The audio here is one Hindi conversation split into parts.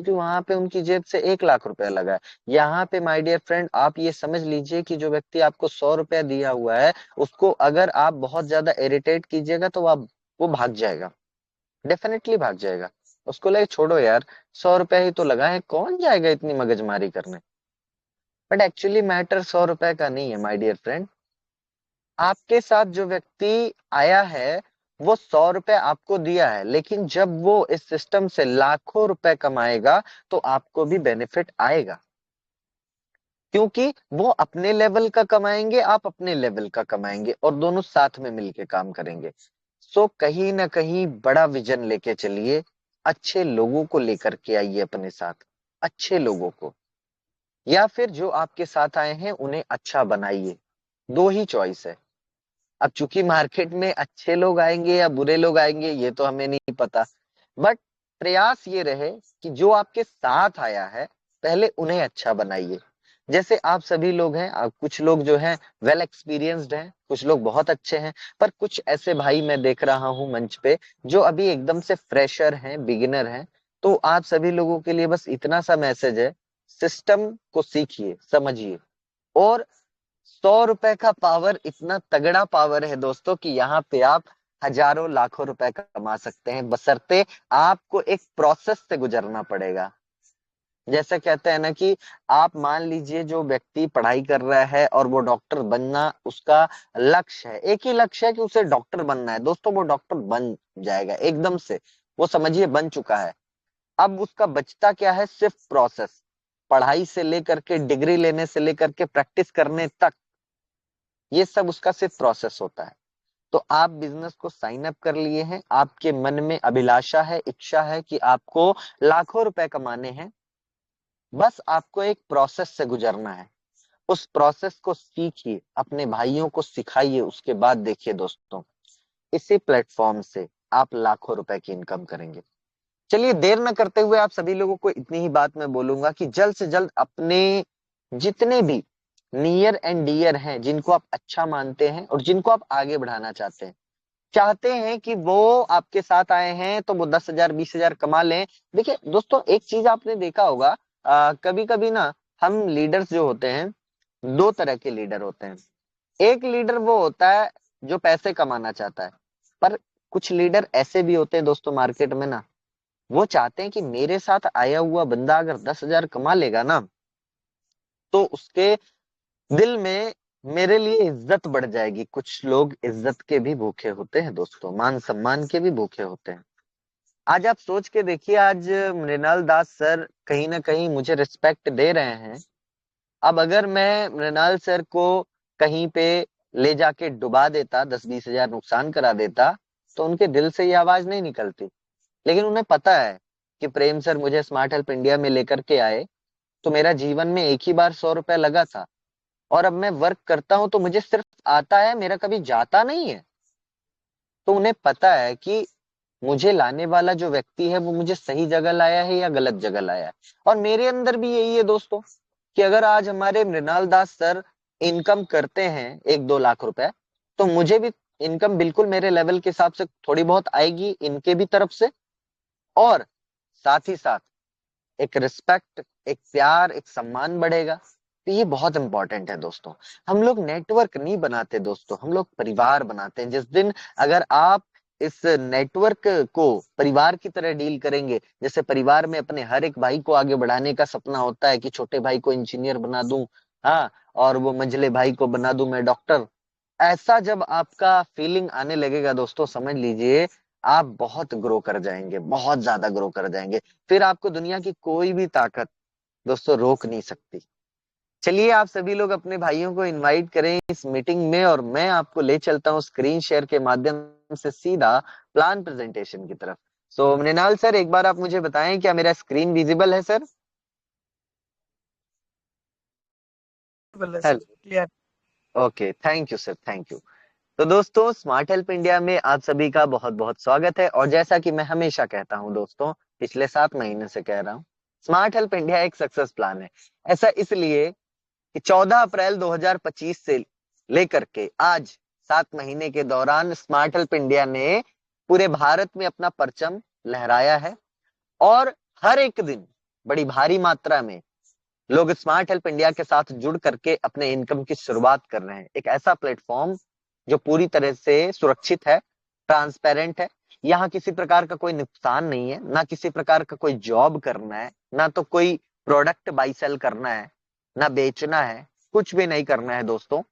क्योंकि वहां पे उनकी जेब से 1 लाख रुपया लगा है। यहाँ पे माय डियर फ्रेंड आप ये समझ लीजिए कि जो व्यक्ति आपको 100 रुपया दिया हुआ है, उसको अगर आप बहुत ज्यादा इरिटेट कीजिएगा तो वो भाग जाएगा, डेफिनेटली भाग जाएगा। उसको लगे छोड़ो यार, 100 रुपया ही तो लगा है, कौन जाएगा इतनी मगजमारी करने। बट एक्चुअली मैटर 100 रुपए का नहीं है माय डियर फ्रेंड। आपके साथ जो व्यक्ति आया है वो 100 रुपए आपको दिया है, लेकिन जब वो इस सिस्टम से लाखों रुपए कमाएगा तो आपको भी बेनिफिट आएगा, क्योंकि वो अपने लेवल का कमाएंगे, आप अपने लेवल का कमाएंगे और दोनों साथ में मिलके काम करेंगे। सो कहीं ना कहीं बड़ा विजन लेके चलिए, अच्छे लोगों को लेकर के आइए अपने साथ, अच्छे लोगों को, या फिर जो आपके साथ आए हैं उन्हें अच्छा बनाइए। दो ही चॉइस है। अब चूंकि मार्केट में अच्छे लोग आएंगे या बुरे लोग आएंगे ये तो हमें नहीं पता, बट प्रयास ये रहे कि जो आपके साथ आया है पहले उन्हें अच्छा बनाइए। जैसे आप सभी लोग हैं, कुछ लोग जो हैं वेल एक्सपीरियंस्ड हैं, कुछ लोग बहुत अच्छे हैं, पर कुछ ऐसे भाई मैं देख रहा हूं मंच पे जो अभी एकदम से फ्रेशर हैं, बिगिनर हैं। तो आप सभी लोगों के लिए बस इतना सा मैसेज है, सिस्टम को सीखिए, समझिए। और 100 रुपए का पावर इतना तगड़ा पावर है दोस्तों कि यहाँ पे आप हजारों लाखों रुपए कमा सकते हैं, बशर्ते आपको एक प्रोसेस से गुजरना पड़ेगा। जैसे कहते हैं ना कि आप मान लीजिए जो व्यक्ति पढ़ाई कर रहा है और वो डॉक्टर बनना उसका लक्ष्य है, एक ही लक्ष्य है कि उसे डॉक्टर बनना है, दोस्तों वो डॉक्टर बन जाएगा एकदम से, वो समझिए बन चुका है। अब उसका बचता क्या है, सिर्फ प्रोसेस। पढ़ाई से लेकर के, डिग्री लेने से लेकर के प्रैक्टिस करने तक, ये सब उसका सिर्फ प्रोसेस होता है। तो आप बिजनेस को साइन अप कर लिए हैं, आपके मन में अभिलाषा है, इच्छा है कि आपको लाखों रुपए कमाने हैं, बस आपको एक प्रोसेस से गुजरना है। उस प्रोसेस को सीखिए, अपने भाइयों को सिखाइए, उसके बाद देखिए दोस्तों, इसी प्लेटफॉर्म से आप लाखों रुपए की इनकम करेंगे। चलिए देर न करते हुए आप सभी लोगों को इतनी ही बात मैं बोलूंगा कि जल्द से जल्द अपने जितने भी नियर एंड डियर हैं, जिनको आप अच्छा मानते हैं और जिनको आप आगे बढ़ाना चाहते हैं कि वो आपके साथ आए हैं तो वो 10,000 20,000 कमा लें। देखिए दोस्तों, एक चीज आपने देखा होगा, कभी कभी ना हम लीडर्स जो होते हैं, दो तरह के लीडर होते हैं। एक लीडर वो होता है जो पैसे कमाना चाहता है, पर कुछ लीडर ऐसे भी होते हैं दोस्तों मार्केट में ना, वो चाहते हैं कि मेरे साथ आया हुआ बंदा अगर 10,000 कमा लेगा ना तो उसके दिल में मेरे लिए इज्जत बढ़ जाएगी। कुछ लोग इज्जत के भी भूखे होते हैं दोस्तों, मान सम्मान के भी भूखे होते हैं। आज आप सोच के देखिए, आज मृणाल दास सर कहीं ना कहीं मुझे रिस्पेक्ट दे रहे हैं। अब अगर मैं मृणाल सर को कहीं पे ले जाके डुबा देता, 10-20 हजार नुकसान करा देता, तो उनके दिल से ये आवाज नहीं निकलती। लेकिन उन्हें पता है कि प्रेम सर मुझे स्मार्ट हेल्प इंडिया में लेकर के आए तो मेरा जीवन में एक ही बार 100 रुपया लगा था, और अब मैं वर्क करता हूं तो मुझे सिर्फ आता है, मेरा कभी जाता नहीं है। तो उन्हें पता है कि मुझे लाने वाला जो व्यक्ति है वो मुझे सही जगह लाया है या गलत जगह लाया है। और मेरे अंदर भी यही है दोस्तों कि अगर आज हमारे मृणाल दास सर इनकम करते हैं 1-2 लाख रुपए, तो मुझे भी इनकम बिल्कुल मेरे लेवल के हिसाब से थोड़ी बहुत आएगी इनके भी तरफ से। और साथ ही साथ एक रिस्पेक्ट, एक प्यार, एक सम्मान बढ़ेगा। तो ये बहुत इंपॉर्टेंट है दोस्तों। हम लोग नेटवर्क नहीं बनाते दोस्तों, हम लोग परिवार बनाते हैं। जिस दिन अगर आप इस नेटवर्क को परिवार की तरह डील करेंगे, जैसे परिवार में अपने हर एक भाई को आगे बढ़ाने का सपना होता है कि छोटे भाई को इंजीनियर बना दूं, हाँ, और वो मंझले भाई को बना दूं मैं डॉक्टर, ऐसा जब आपका फीलिंग आने लगेगा दोस्तों, समझ लीजिए आप बहुत ग्रो कर जाएंगे, बहुत ज्यादा ग्रो कर जाएंगे। फिर आपको दुनिया की कोई भी ताकत दोस्तों रोक नहीं सकती। चलिए आप सभी लोग अपने भाइयों को इनवाइट करें इस मीटिंग में, और मैं आपको ले चलता हूं स्क्रीन शेयर के माध्यम से सीधा प्लान प्रेजेंटेशन की तरफ। सो मृणाल सर, एक बार आप मुझे बताएं क्या मेरा स्क्रीन विजिबल है सर? बिल्कुल sir, hello. Clear. Okay, thank you sir, thank you. तो दोस्तों, स्मार्ट हेल्प इंडिया में आप सभी का बहुत बहुत स्वागत है। और जैसा कि मैं हमेशा कहता हूं दोस्तों, पिछले 7 महीने से कह रहा हूं, स्मार्ट हेल्प इंडिया एक सक्सेस प्लान है। ऐसा इसलिए कि 14 अप्रैल 2025 से लेकर के आज 7 महीने के दौरान स्मार्ट हेल्प इंडिया ने पूरे भारत में अपना परचम लहराया है। और हर एक दिन बड़ी भारी मात्रा में लोग स्मार्ट हेल्प इंडिया के साथ जुड़ करके अपने इनकम की शुरुआत कर रहे हैं। एक ऐसा प्लेटफॉर्म जो पूरी तरह से सुरक्षित है, ट्रांसपेरेंट है। यहाँ किसी प्रकार का कोई नुकसान नहीं है, ना किसी प्रकार का कोई जॉब करना है, ना तो कोई प्रोडक्ट बाई सेल करना है, ना बेचना है, कुछ भी नहीं करना है दोस्तों।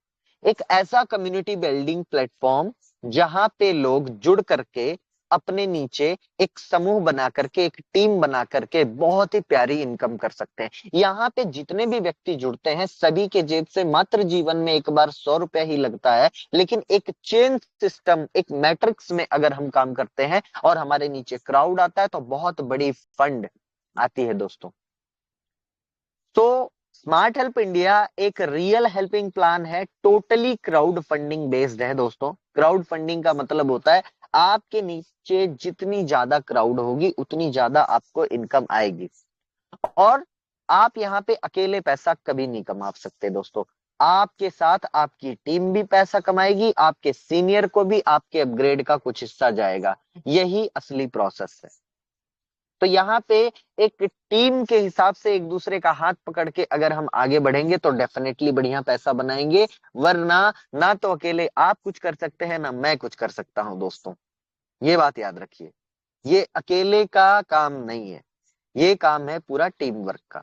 एक ऐसा कम्युनिटी बिल्डिंग प्लेटफॉर्म जहां पे लोग जुड़ करके अपने नीचे एक समूह बना करके, एक टीम बना करके बहुत ही प्यारी इनकम कर सकते हैं। यहाँ पे जितने भी व्यक्ति जुड़ते हैं सभी के जेब से मात्र जीवन में एक बार 100 रुपया ही लगता है, लेकिन एक चेन सिस्टम, एक मैट्रिक्स में अगर हम काम करते हैं और हमारे नीचे क्राउड आता है तो बहुत बड़ी फंड आती है दोस्तों। तो स्मार्ट हेल्प इंडिया एक रियल हेल्पिंग प्लान है, टोटली क्राउड फंडिंग बेस्ड है दोस्तों। क्राउड फंडिंग का मतलब होता है आपके नीचे जितनी ज्यादा क्राउड होगी उतनी ज्यादा आपको इनकम आएगी। और आप यहाँ पे अकेले पैसा कभी नहीं कमा सकते दोस्तों। आपके साथ आपकी टीम भी पैसा कमाएगी, आपके सीनियर को भी आपके अपग्रेड का कुछ हिस्सा जाएगा। यही असली प्रोसेस है। तो यहाँ पे एक टीम के हिसाब से एक दूसरे का हाथ पकड़ के अगर हम आगे बढ़ेंगे तो डेफिनेटली बढ़िया पैसा बनाएंगे। वरना ना तो अकेले आप कुछ कर सकते हैं, ना मैं कुछ कर सकता हूं दोस्तों। ये बात याद रखिए, ये अकेले का काम नहीं है, ये काम है पूरा टीम वर्क का।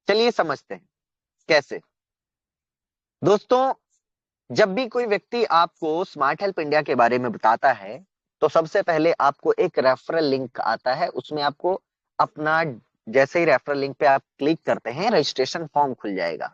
चलिए समझते हैं कैसे। दोस्तों, जब भी कोई व्यक्ति आपको स्मार्ट हेल्प इंडिया के बारे में बताता है तो सबसे पहले आपको एक रेफरल लिंक आता है। उसमें आपको अपना, जैसे ही रेफरल लिंक पे आप क्लिक करते हैं रजिस्ट्रेशन फॉर्म खुल जाएगा।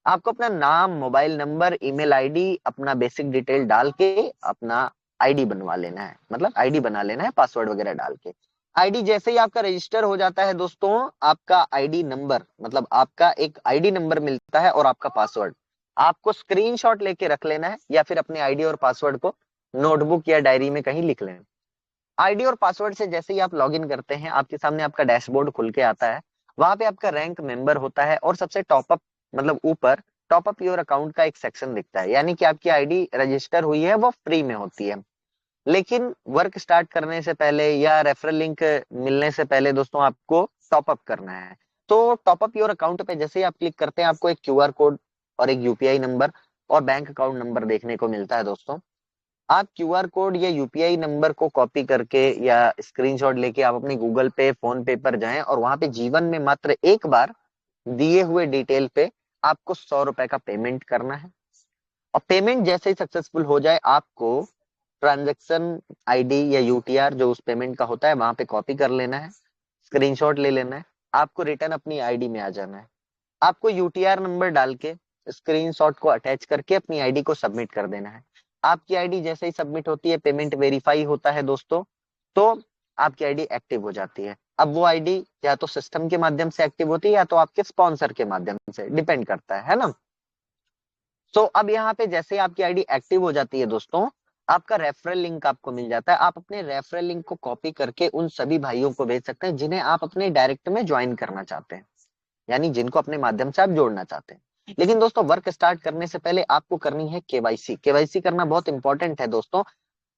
आपको अपना नाम, मोबाइल नंबर, ईमेल आईडी, अपना बेसिक डिटेल डाल के अपना आईडी बनवा लेना है, मतलब आईडी बना लेना है पासवर्ड वगैरह डाल के। आईडी जैसे ही आपका रजिस्टर हो जाता है दोस्तों, आपका आईडी नंबर, मतलब आपका एक आईडी नंबर मिलता है और आपका पासवर्ड आपको स्क्रीनशॉट लेके रख लेना है, या फिर अपने आईडी और पासवर्ड को नोटबुक या डायरी में कहीं लिख लेना। आईडी और पासवर्ड से जैसे ही आप लॉगिन करते हैं आपके सामने आपका डैशबोर्ड खुल के आता है। वहां पे आपका रैंक मेंबर होता है और सबसे टॉपअप, मतलब ऊपर टॉपअप योर अकाउंट का एक सेक्शन दिखता है, यानी कि आपकी आईडी रजिस्टर हुई है वो फ्री में होती है। लेकिन वर्क स्टार्ट करने से पहले या रेफरल लिंक मिलने से पहले दोस्तों आपको टॉपअप करना है। तो टॉपअप योर अकाउंट पे जैसे ही आप क्लिक करते हैं आपको एक क्यूआर कोड और एक यूपीआई नंबर और बैंक अकाउंट नंबर देखने को मिलता है दोस्तों। आप क्यूआर कोड या यूपीआई नंबर को कॉपी करके या स्क्रीनशॉट लेके आप अपने गूगल पे, फोन पे पर जाएं और वहां पे जीवन में मात्र एक बार दिए हुए डिटेल पे आपको 100 रुपए का पेमेंट करना है। और पेमेंट जैसे ही सक्सेसफुल हो जाए आपको ट्रांजैक्शन आईडी या यूटीआर जो उस पेमेंट का होता है वहां पे कॉपी कर लेना है, स्क्रीनशॉट ले लेना है। आपको रिटर्न अपनी आईडी में आ जाना है। आपको यूटीआर नंबर डाल के स्क्रीनशॉट को अटैच करके अपनी आईडी को सबमिट कर देना है। आपकी आईडी जैसे ही सबमिट होती है, पेमेंट वेरीफाई होता है दोस्तों, तो आपकी आईडी एक्टिव हो जाती है। अब वो आईडी या तो सिस्टम के माध्यम से एक्टिव होती है या तो आपके स्पॉन्सर के माध्यम से, डिपेंड करता है ना। तो अब यहाँ पे जैसे आपकी आईडी एक्टिव हो जाती है दोस्तों, आपका रेफरल लिंक आपको मिल जाता है। आप अपने रेफरल लिंक को कॉपी करके उन सभी भाइयों को भेज सकते हैं जिन्हें आप अपने डायरेक्ट में ज्वाइन करना चाहते हैं, यानी जिनको अपने माध्यम से आप जोड़ना चाहते हैं। लेकिन दोस्तों वर्क स्टार्ट करने से पहले आपको करनी है केवाईसी। केवाईसी करना बहुत इंपॉर्टेंट है दोस्तों।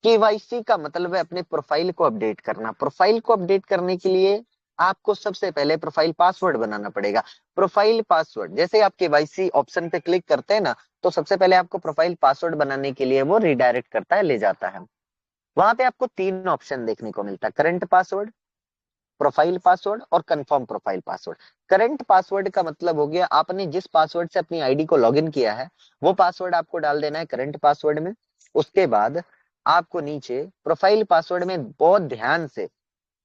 केवाईसी का मतलब है अपने प्रोफाइल को अपडेट करना। प्रोफाइल को अपडेट करने के लिए आपको सबसे पहले प्रोफाइल पासवर्ड बनाना पड़ेगा। प्रोफाइल पासवर्ड जैसे आप केवाईसी ऑप्शन पे क्लिक करते हैं ना, तो सबसे पहले आपको प्रोफाइल पासवर्ड बनाने के लिए वो रिडायरेक्ट करता है, ले जाता है। वहां पे आपको तीन ऑप्शन देखने को मिलता है, करंट पासवर्ड, प्रोफाइल पासवर्ड और confirm profile password. Current password का मतलब हो गया आपने जिस पासवर्ड से अपनी आईडी को लॉगिन किया है वो पासवर्ड आपको डाल देना है करंट पासवर्ड में। उसके बाद आपको नीचे प्रोफाइल पासवर्ड में बहुत ध्यान से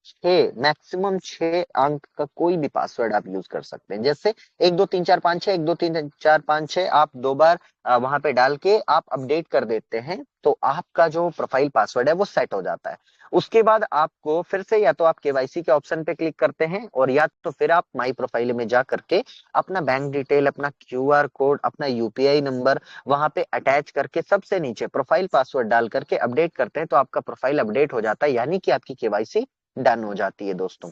6 मैक्सिमम 6 अंक का कोई भी पासवर्ड आप यूज कर सकते हैं। जैसे 1 2 3 4 5 6, 1 2 3 4 5 6 आप दो बार वहां पे डाल के आप अपडेट कर देते हैं तो आपका जो प्रोफाइल पासवर्ड है वो सेट हो जाता है। उसके बाद आपको फिर से या तो आप केवाईसी के ऑप्शन पे क्लिक करते हैं और या तो फिर आप माई प्रोफाइल में जा करके अपना बैंक डिटेल, अपना क्यूआर कोड, अपना यूपीआई नंबर वहां पे अटैच करके सबसे नीचे प्रोफाइल पासवर्ड डाल करके अपडेट करते हैं तो आपका प्रोफाइल अपडेट हो जाता है, यानी कि आपकी केवाईसी डन हो जाती है दोस्तों।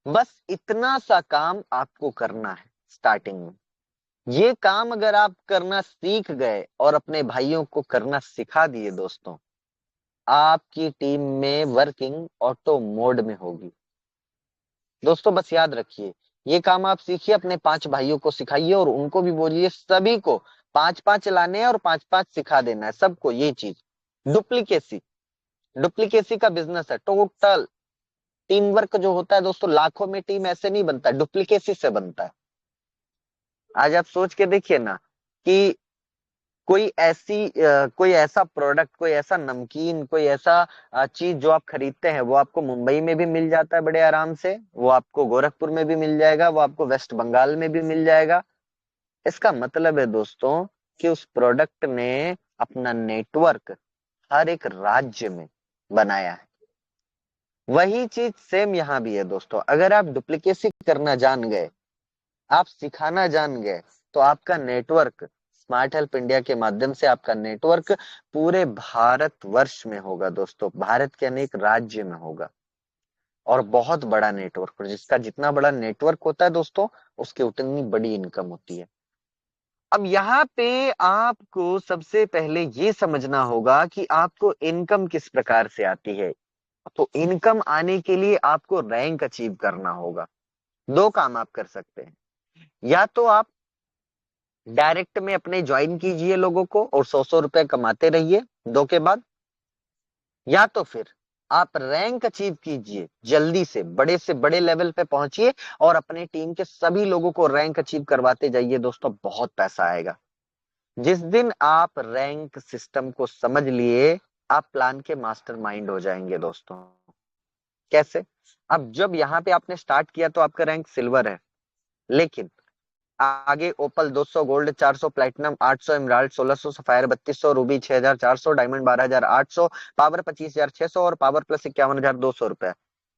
बस इतना सा काम आपको करना है स्टार्टिंग में। ये काम अगर आप करना सीख गए और अपने भाइयों को करना सिखा दिए दोस्तों, आपकी टीम में वर्किंग ऑटो मोड में होगी। दोस्तों बस याद रखिए, ये काम आप सीखिए, अपने 5 भाइयों को सिखाइए और उनको भी बोलिए, सभी को 5-5 लाने हैं और 5-5 सिखा देना है सबको ये चीज। डुप्लीकेसी, डुप्लीकेसी का बिजनेस है टोटल। टीम वर्क जो होता है दोस्तों, लाखों में टीम ऐसे नहीं बनता, डुप्लीकेसी से बनता है। आज आप सोच के देखिए ना कि कोई ऐसा प्रोडक्ट, कोई ऐसा नमकीन, कोई ऐसा चीज जो आप खरीदते हैं, वो आपको मुंबई में भी मिल जाता है बड़े आराम से, वो आपको गोरखपुर में भी मिल जाएगा, वो आपको वेस्ट बंगाल में भी मिल जाएगा। इसका मतलब है दोस्तों कि उस प्रोडक्ट ने अपना नेटवर्क हर एक राज्य में बनाया है। वही चीज सेम यहां भी है दोस्तों, अगर आप डुप्लीकेसी करना जान गए, आप सिखाना जान गए, तो आपका नेटवर्क स्मार्ट हेल्प इंडिया के माध्यम से आपका नेटवर्क पूरे भारत वर्ष में होगा दोस्तों, भारत के अनेक राज्य में होगा। और बहुत बड़ा नेटवर्क, जिसका जितना बड़ा नेटवर्क होता है दोस्तों, उसकी उतनी बड़ी इनकम होती है। अब यहाँ पे आपको सबसे पहले ये समझना होगा कि आपको इनकम किस प्रकार से आती है। तो इनकम आने के लिए आपको रैंक अचीव करना होगा। दो काम आप कर सकते हैं, या तो आप डायरेक्ट में अपने ज्वाइन कीजिए लोगों को और 100-100 रुपए कमाते रहिए दो के बाद, या तो फिर आप रैंक अचीव कीजिए, जल्दी से बड़े लेवल पे पहुंचिए और अपने टीम के सभी लोगों को रैंक अचीव करवाते जाइए दोस्तों, बहुत पैसा आएगा। जिस दिन आप रैंक सिस्टम को समझ लिए, आप प्लान के मास्टर माइंड हो जाएंगे दोस्तों। कैसे? अब जब यहाँ पे आपने स्टार्ट किया तो आपका रैंक सिल्वर है, लेकिन आगे ओपल 200, gold 400, platinum 800, emerald 1600, sapphire 3200, Ruby 6400, diamond 12800, power 25600 और पावर प्लस 51200 रुपए।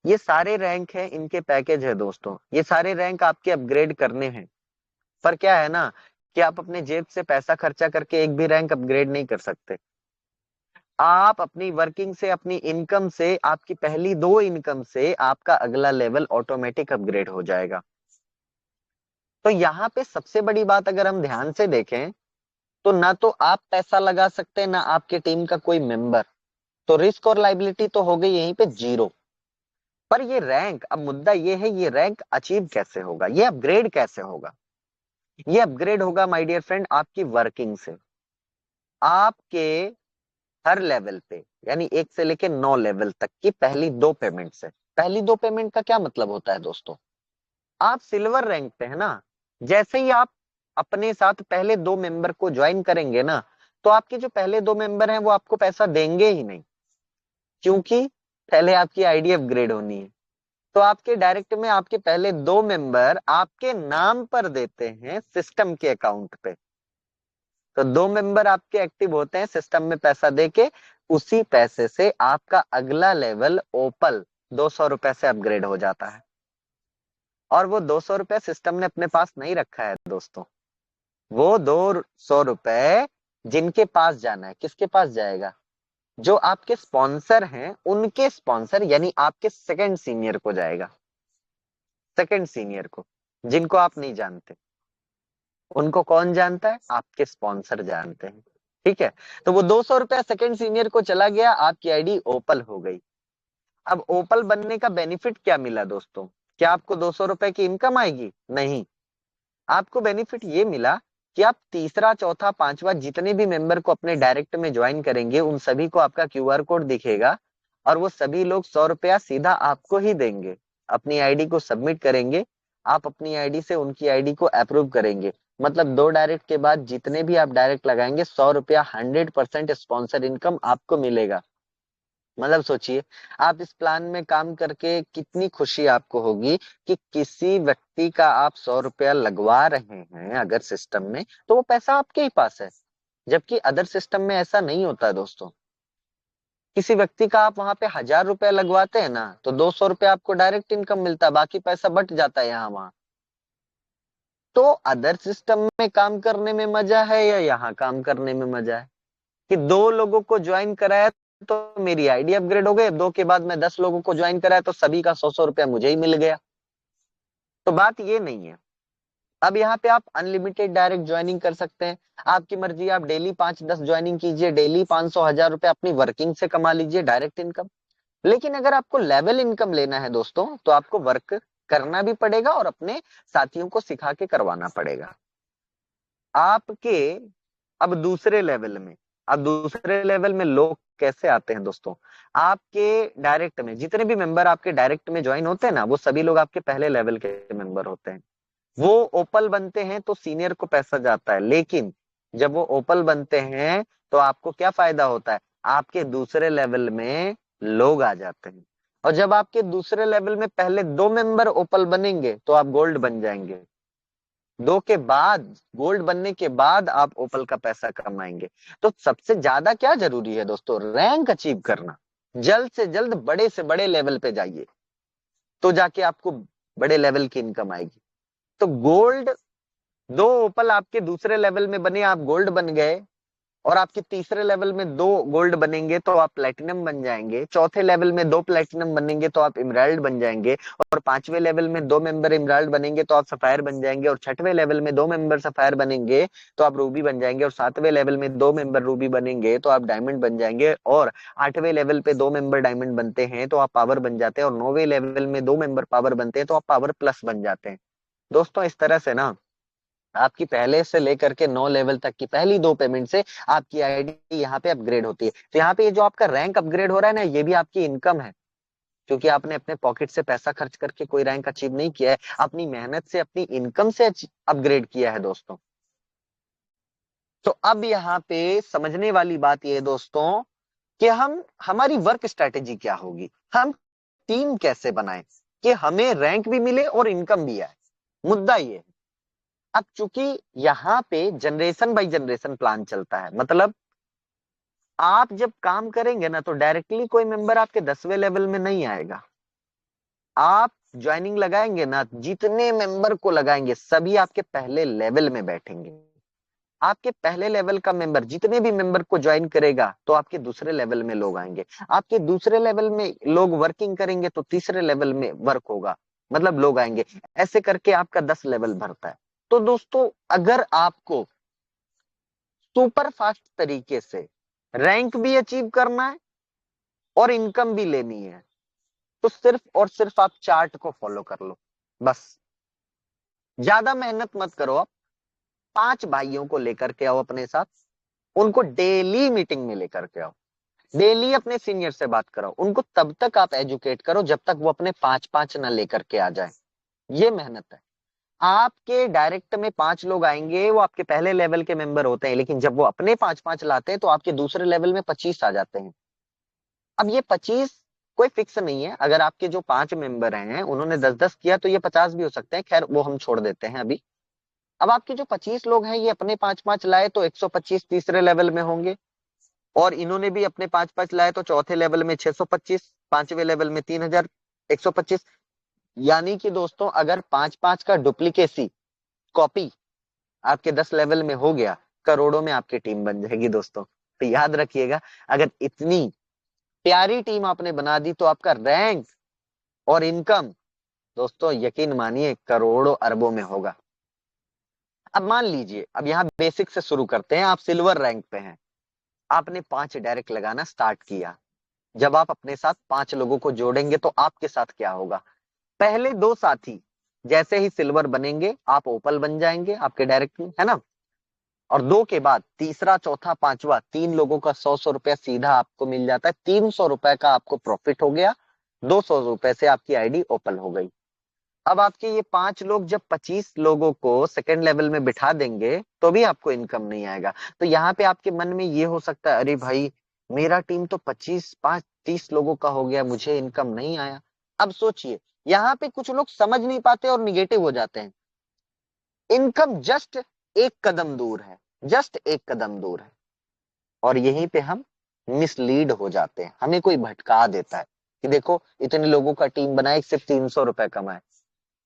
ये सारे रैंक हैं, इनके पैकेज है दोस्तों, ये सारे रैंक आपके अपग्रेड करने हैं। पर क्या है ना कि आप अपने जेब से पैसा खर्चा करके एक भी रैंक अपग्रेड नहीं कर सकते। आप अपनी वर्किंग से, अपनी इनकम से, आपकी पहली 2 इनकम से आपका अगला लेवल ऑटोमेटिक अपग्रेड हो जाएगा। तो यहाँ पे सबसे बड़ी बात अगर हम ध्यान से देखें, तो ना तो आप पैसा लगा सकते हैं, ना आपके टीम का कोई मेंबर। तो रिस्क और लाइबिलिटी तो हो गई यहीं पे जीरो। पर ये रैंक, अब मुद्दा ये है, ये रैंक अचीव कैसे होगा, ये अपग्रेड कैसे होगा? ये अपग्रेड होगा माय डियर फ्रेंड आपकी वर्किंग से। आपके हर लेवल पे, यानी 1 से लेके 9 लेवल तक की पहली 2 पेमेंट से। पहली 2 पेमेंट का क्या मतलब होता है दोस्तों? आप सिल्वर रैंक पे है ना, जैसे ही आप अपने साथ पहले 2 मेंबर को ज्वाइन करेंगे ना, तो आपके जो पहले 2 मेंबर हैं वो आपको पैसा देंगे ही नहीं, क्योंकि पहले आपकी आईडी अपग्रेड होनी है। तो आपके डायरेक्ट में आपके पहले 2 मेंबर आपके नाम पर देते हैं सिस्टम के अकाउंट पे। तो 2 मेंबर आपके एक्टिव होते हैं सिस्टम में पैसा देके, उसी पैसे से आपका अगला लेवल ओपल 200 रुपए से अपग्रेड हो जाता है। और वो 200 रुपए सिस्टम ने अपने पास नहीं रखा है दोस्तों, वो 200 रुपए जिनके पास जाना है, किसके पास जाएगा? जो आपके स्पॉन्सर हैं, उनके स्पॉन्सर, यानी आपके सेकंड सीनियर को जाएगा। सेकंड सीनियर को, जिनको आप नहीं जानते, उनको कौन जानता है? आपके स्पॉन्सर जानते हैं। ठीक है, तो वो 200 रुपया सेकंड सीनियर को चला गया, आपकी आईडी ओपल हो गई। अब ओपल बनने का बेनिफिट क्या मिला दोस्तों? क्या आपको 200 रुपए की इनकम आएगी? नहीं, आपको बेनिफिट ये मिला कि आप तीसरा, चौथा, पांचवा जितने भी मेंबर को अपने डायरेक्ट में ज्वाइन करेंगे, उन सभी को आपका क्यूआर कोड दिखेगा और वो सभी लोग 100 रुपया सीधा आपको ही देंगे। अपनी आईडी को सबमिट करेंगे, आप अपनी आईडी से उनकी आईडी को अप्रूव करेंगे। मतलब 2 डायरेक्ट के बाद जितने भी आप डायरेक्ट लगाएंगे, 100 रुपया 100% स्पॉन्सर इनकम आपको मिलेगा। मतलब सोचिए, आप इस प्लान में काम करके कितनी खुशी आपको होगी कि किसी व्यक्ति का आप 100 रुपया लगवा रहे हैं अगर सिस्टम में, तो वो पैसा आपके ही पास है। जबकि अदर सिस्टम में ऐसा नहीं होता है दोस्तों। किसी व्यक्ति का आप वहां पे 1000 रुपया लगवाते हैं ना, तो 200 रुपया आपको डायरेक्ट इनकम मिलता है, बाकी पैसा बट जाता है यहाँ वहां। तो अदर सिस्टम में काम करने में मजा है या यहाँ काम करने में मजा है? कि 2 लोगों को ज्वाइन कराया तो मेरी आईडी अपग्रेड हो गई, 2 के बाद मैं 10 लोगों को ज्वाइन कराया तो सभी का 100-100 रुपया मुझे ही मिल गया। तो बात ये नहीं है। अब यहाँ पे आप अनलिमिटेड डायरेक्ट ज्वाइनिंग कर सकते हैं, आपकी मर्जी, आप डेली 5-10 ज्वाइनिंग कीजिए, डेली 500-1000 रुपया अपनी वर्किंग से कमा लीजिए डायरेक्ट इनकम। लेकिन अगर आपको लेवल इनकम लेना है दोस्तों, तो आपको वर्क करना भी पड़ेगा और अपने साथियों को सिखा के करवाना पड़ेगा। आपके अब दूसरे लेवल में लोग कैसे आते हैं दोस्तों? आपके डायरेक्ट में जितने भी मेंबर आपके डायरेक्ट में ज्वाइन होते हैं ना, वो सभी लोग आपके पहले लेवल के मेंबर होते हैं। वो ओपल बनते हैं तो सीनियर को पैसा जाता है, लेकिन जब वो ओपल बनते हैं तो आपको क्या फायदा होता है? आपके दूसरे लेवल में लोग आ जाते हैं। और जब आपके दूसरे लेवल में पहले 2 मेंबर ओपल बनेंगे तो आप गोल्ड बन जाएंगे। 2 के बाद, गोल्ड बनने के बाद आप ओपल का पैसा कमाएंगे। तो सबसे ज्यादा क्या जरूरी है दोस्तों? रैंक अचीव करना। जल्द से जल्द बड़े से बड़े लेवल पे जाइए, तो जाके आपको बड़े लेवल की इनकम आएगी। तो गोल्ड, 2 ओपल आपके दूसरे लेवल में बने, आप गोल्ड बन गए। और आपके तीसरे लेवल में 2 गोल्ड बनेंगे तो आप प्लेटिनम बन जाएंगे। चौथे लेवल में 2 प्लेटिनम बनेंगे तो आप इमराल्ड बन जाएंगे। और 5वें लेवल में 2 मेंबर इमराल्ड बनेंगे तो आप सफायर बन जाएंगे। और 6वें लेवल में 2 मेंबर सफायर बनेंगे तो आप रूबी बन जाएंगे। और 7वें लेवल में 2 मेंबर रूबी बनेंगे तो आप डायमंड बन जाएंगे। और 8वें लेवल पे 2 मेंबर डायमंड बनते हैं तो आप पावर बन जाते हैं। और 9वें लेवल में 2 मेंबर पावर बनते हैं तो आप पावर प्लस बन जाते हैं। दोस्तों इस तरह से ना, आपकी पहले से लेकर के 9 लेवल तक की पहली 2 पेमेंट से आपकी आईडी यहाँ पे अपग्रेड होती है। तो यहाँ पे ये जो आपका रैंक अपग्रेड हो रहा है ना, ये भी आपकी इनकम है, क्योंकि आपने अपने पॉकेट से पैसा खर्च करके कोई रैंक अचीव नहीं किया है, अपनी मेहनत से, अपनी इनकम से अपग्रेड किया है दोस्तों। तो अब यहाँ पे समझने वाली बात ये है दोस्तों कि हमारी वर्क स्ट्रेटेजी क्या होगी, हम टीम कैसे बनाएं कि हमें रैंक भी मिले और इनकम भी आए। मुद्दा ये है, अब चूंकि यहाँ पे जनरेशन बाई जनरेशन प्लान चलता है, मतलब आप जब काम करेंगे ना तो डायरेक्टली कोई मेंबर आपके 10वें लेवल में नहीं आएगा। आप ज्वाइनिंग लगाएंगे ना, जितने मेंबर को लगाएंगे सभी आपके पहले लेवल में बैठेंगे। आपके पहले लेवल का मेंबर जितने भी मेंबर को ज्वाइन करेगा तो आपके दूसरे लेवल में लोग आएंगे। आपके दूसरे लेवल में लोग वर्किंग करेंगे तो तीसरे लेवल में वर्क होगा, मतलब लोग आएंगे। ऐसे करके आपका 10 लेवल भरता है। तो दोस्तों अगर आपको सुपर फास्ट तरीके से रैंक भी अचीव करना है और इनकम भी लेनी है, तो सिर्फ और सिर्फ आप चार्ट को फॉलो कर लो, बस। ज्यादा मेहनत मत करो। आप 5 भाइयों को लेकर के आओ अपने साथ, उनको डेली मीटिंग में लेकर के आओ, डेली अपने सीनियर से बात कराओ, उनको तब तक आप एजुकेट करो जब तक वो अपने 5-5 ना लेकर के आ जाए। ये मेहनत है। आपके डायरेक्ट में 5 लोग आएंगे, वो आपके पहले लेवल के मेंबर होते हैं, लेकिन जब वो अपने 5-5 लाते हैं तो आपके दूसरे लेवल में 25 आ जाते हैं। अब ये 25 कोई फिक्स नहीं है, अगर आपके जो 5 मेंबर हैं उन्होंने 10-10 किया तो ये 50 भी हो सकते हैं, खैर वो हम छोड़ देते हैं अभी। अब आपके जो 25 लोग हैं ये अपने 5-5 लाए तो 125 तीसरे लेवल में होंगे। और इन्होंने भी अपने 5-5 लाए तो चौथे लेवल में 625, 5वें लेवल में 3125। यानी कि दोस्तों अगर 5-5 का डुप्लीकेसी, कॉपी आपके 10 लेवल में हो गया, करोड़ों में आपकी टीम बन जाएगी दोस्तों। तो याद रखिएगा, अगर इतनी प्यारी टीम आपने बना दी तो आपका रैंक और इनकम दोस्तों यकीन मानिए करोड़ों अरबों में होगा। अब मान लीजिए, अब यहाँ बेसिक से शुरू करते हैं। आप सिल्वर रैंक पे हैं, आपने 5 डायरेक्ट लगाना स्टार्ट किया। जब आप अपने साथ 5 लोगों को जोड़ेंगे तो आपके साथ क्या होगा? पहले 2 साथी जैसे ही सिल्वर बनेंगे आप ओपल बन जाएंगे आपके डायरेक्ट में, है ना? और 2 के बाद तीसरा, चौथा, पांचवा, 3 लोगों का 100-100 रुपया सीधा आपको मिल जाता है। 300 रुपए का आपको प्रॉफिट हो गया। 200 रुपए से आपकी आईडी ओपन हो गई। अब आपके ये 5 लोग जब 25 लोगों को सेकेंड लेवल में बिठा देंगे तो भी आपको इनकम नहीं आएगा। तो यहाँ पे आपके मन में ये हो सकता है, अरे भाई मेरा टीम तो 25, 5, 30 लोगों का हो गया, मुझे इनकम नहीं आया। अब सोचिए, यहाँ पे कुछ लोग समझ नहीं पाते और निगेटिव हो जाते हैं। इनकम जस्ट एक कदम दूर है, जस्ट एक कदम दूर है। और यहीं पे हम मिसलीड हो जाते हैं, हमें कोई भटका देता है कि देखो इतने लोगों का टीम बनाए, सिर्फ 300 रुपए कमाए।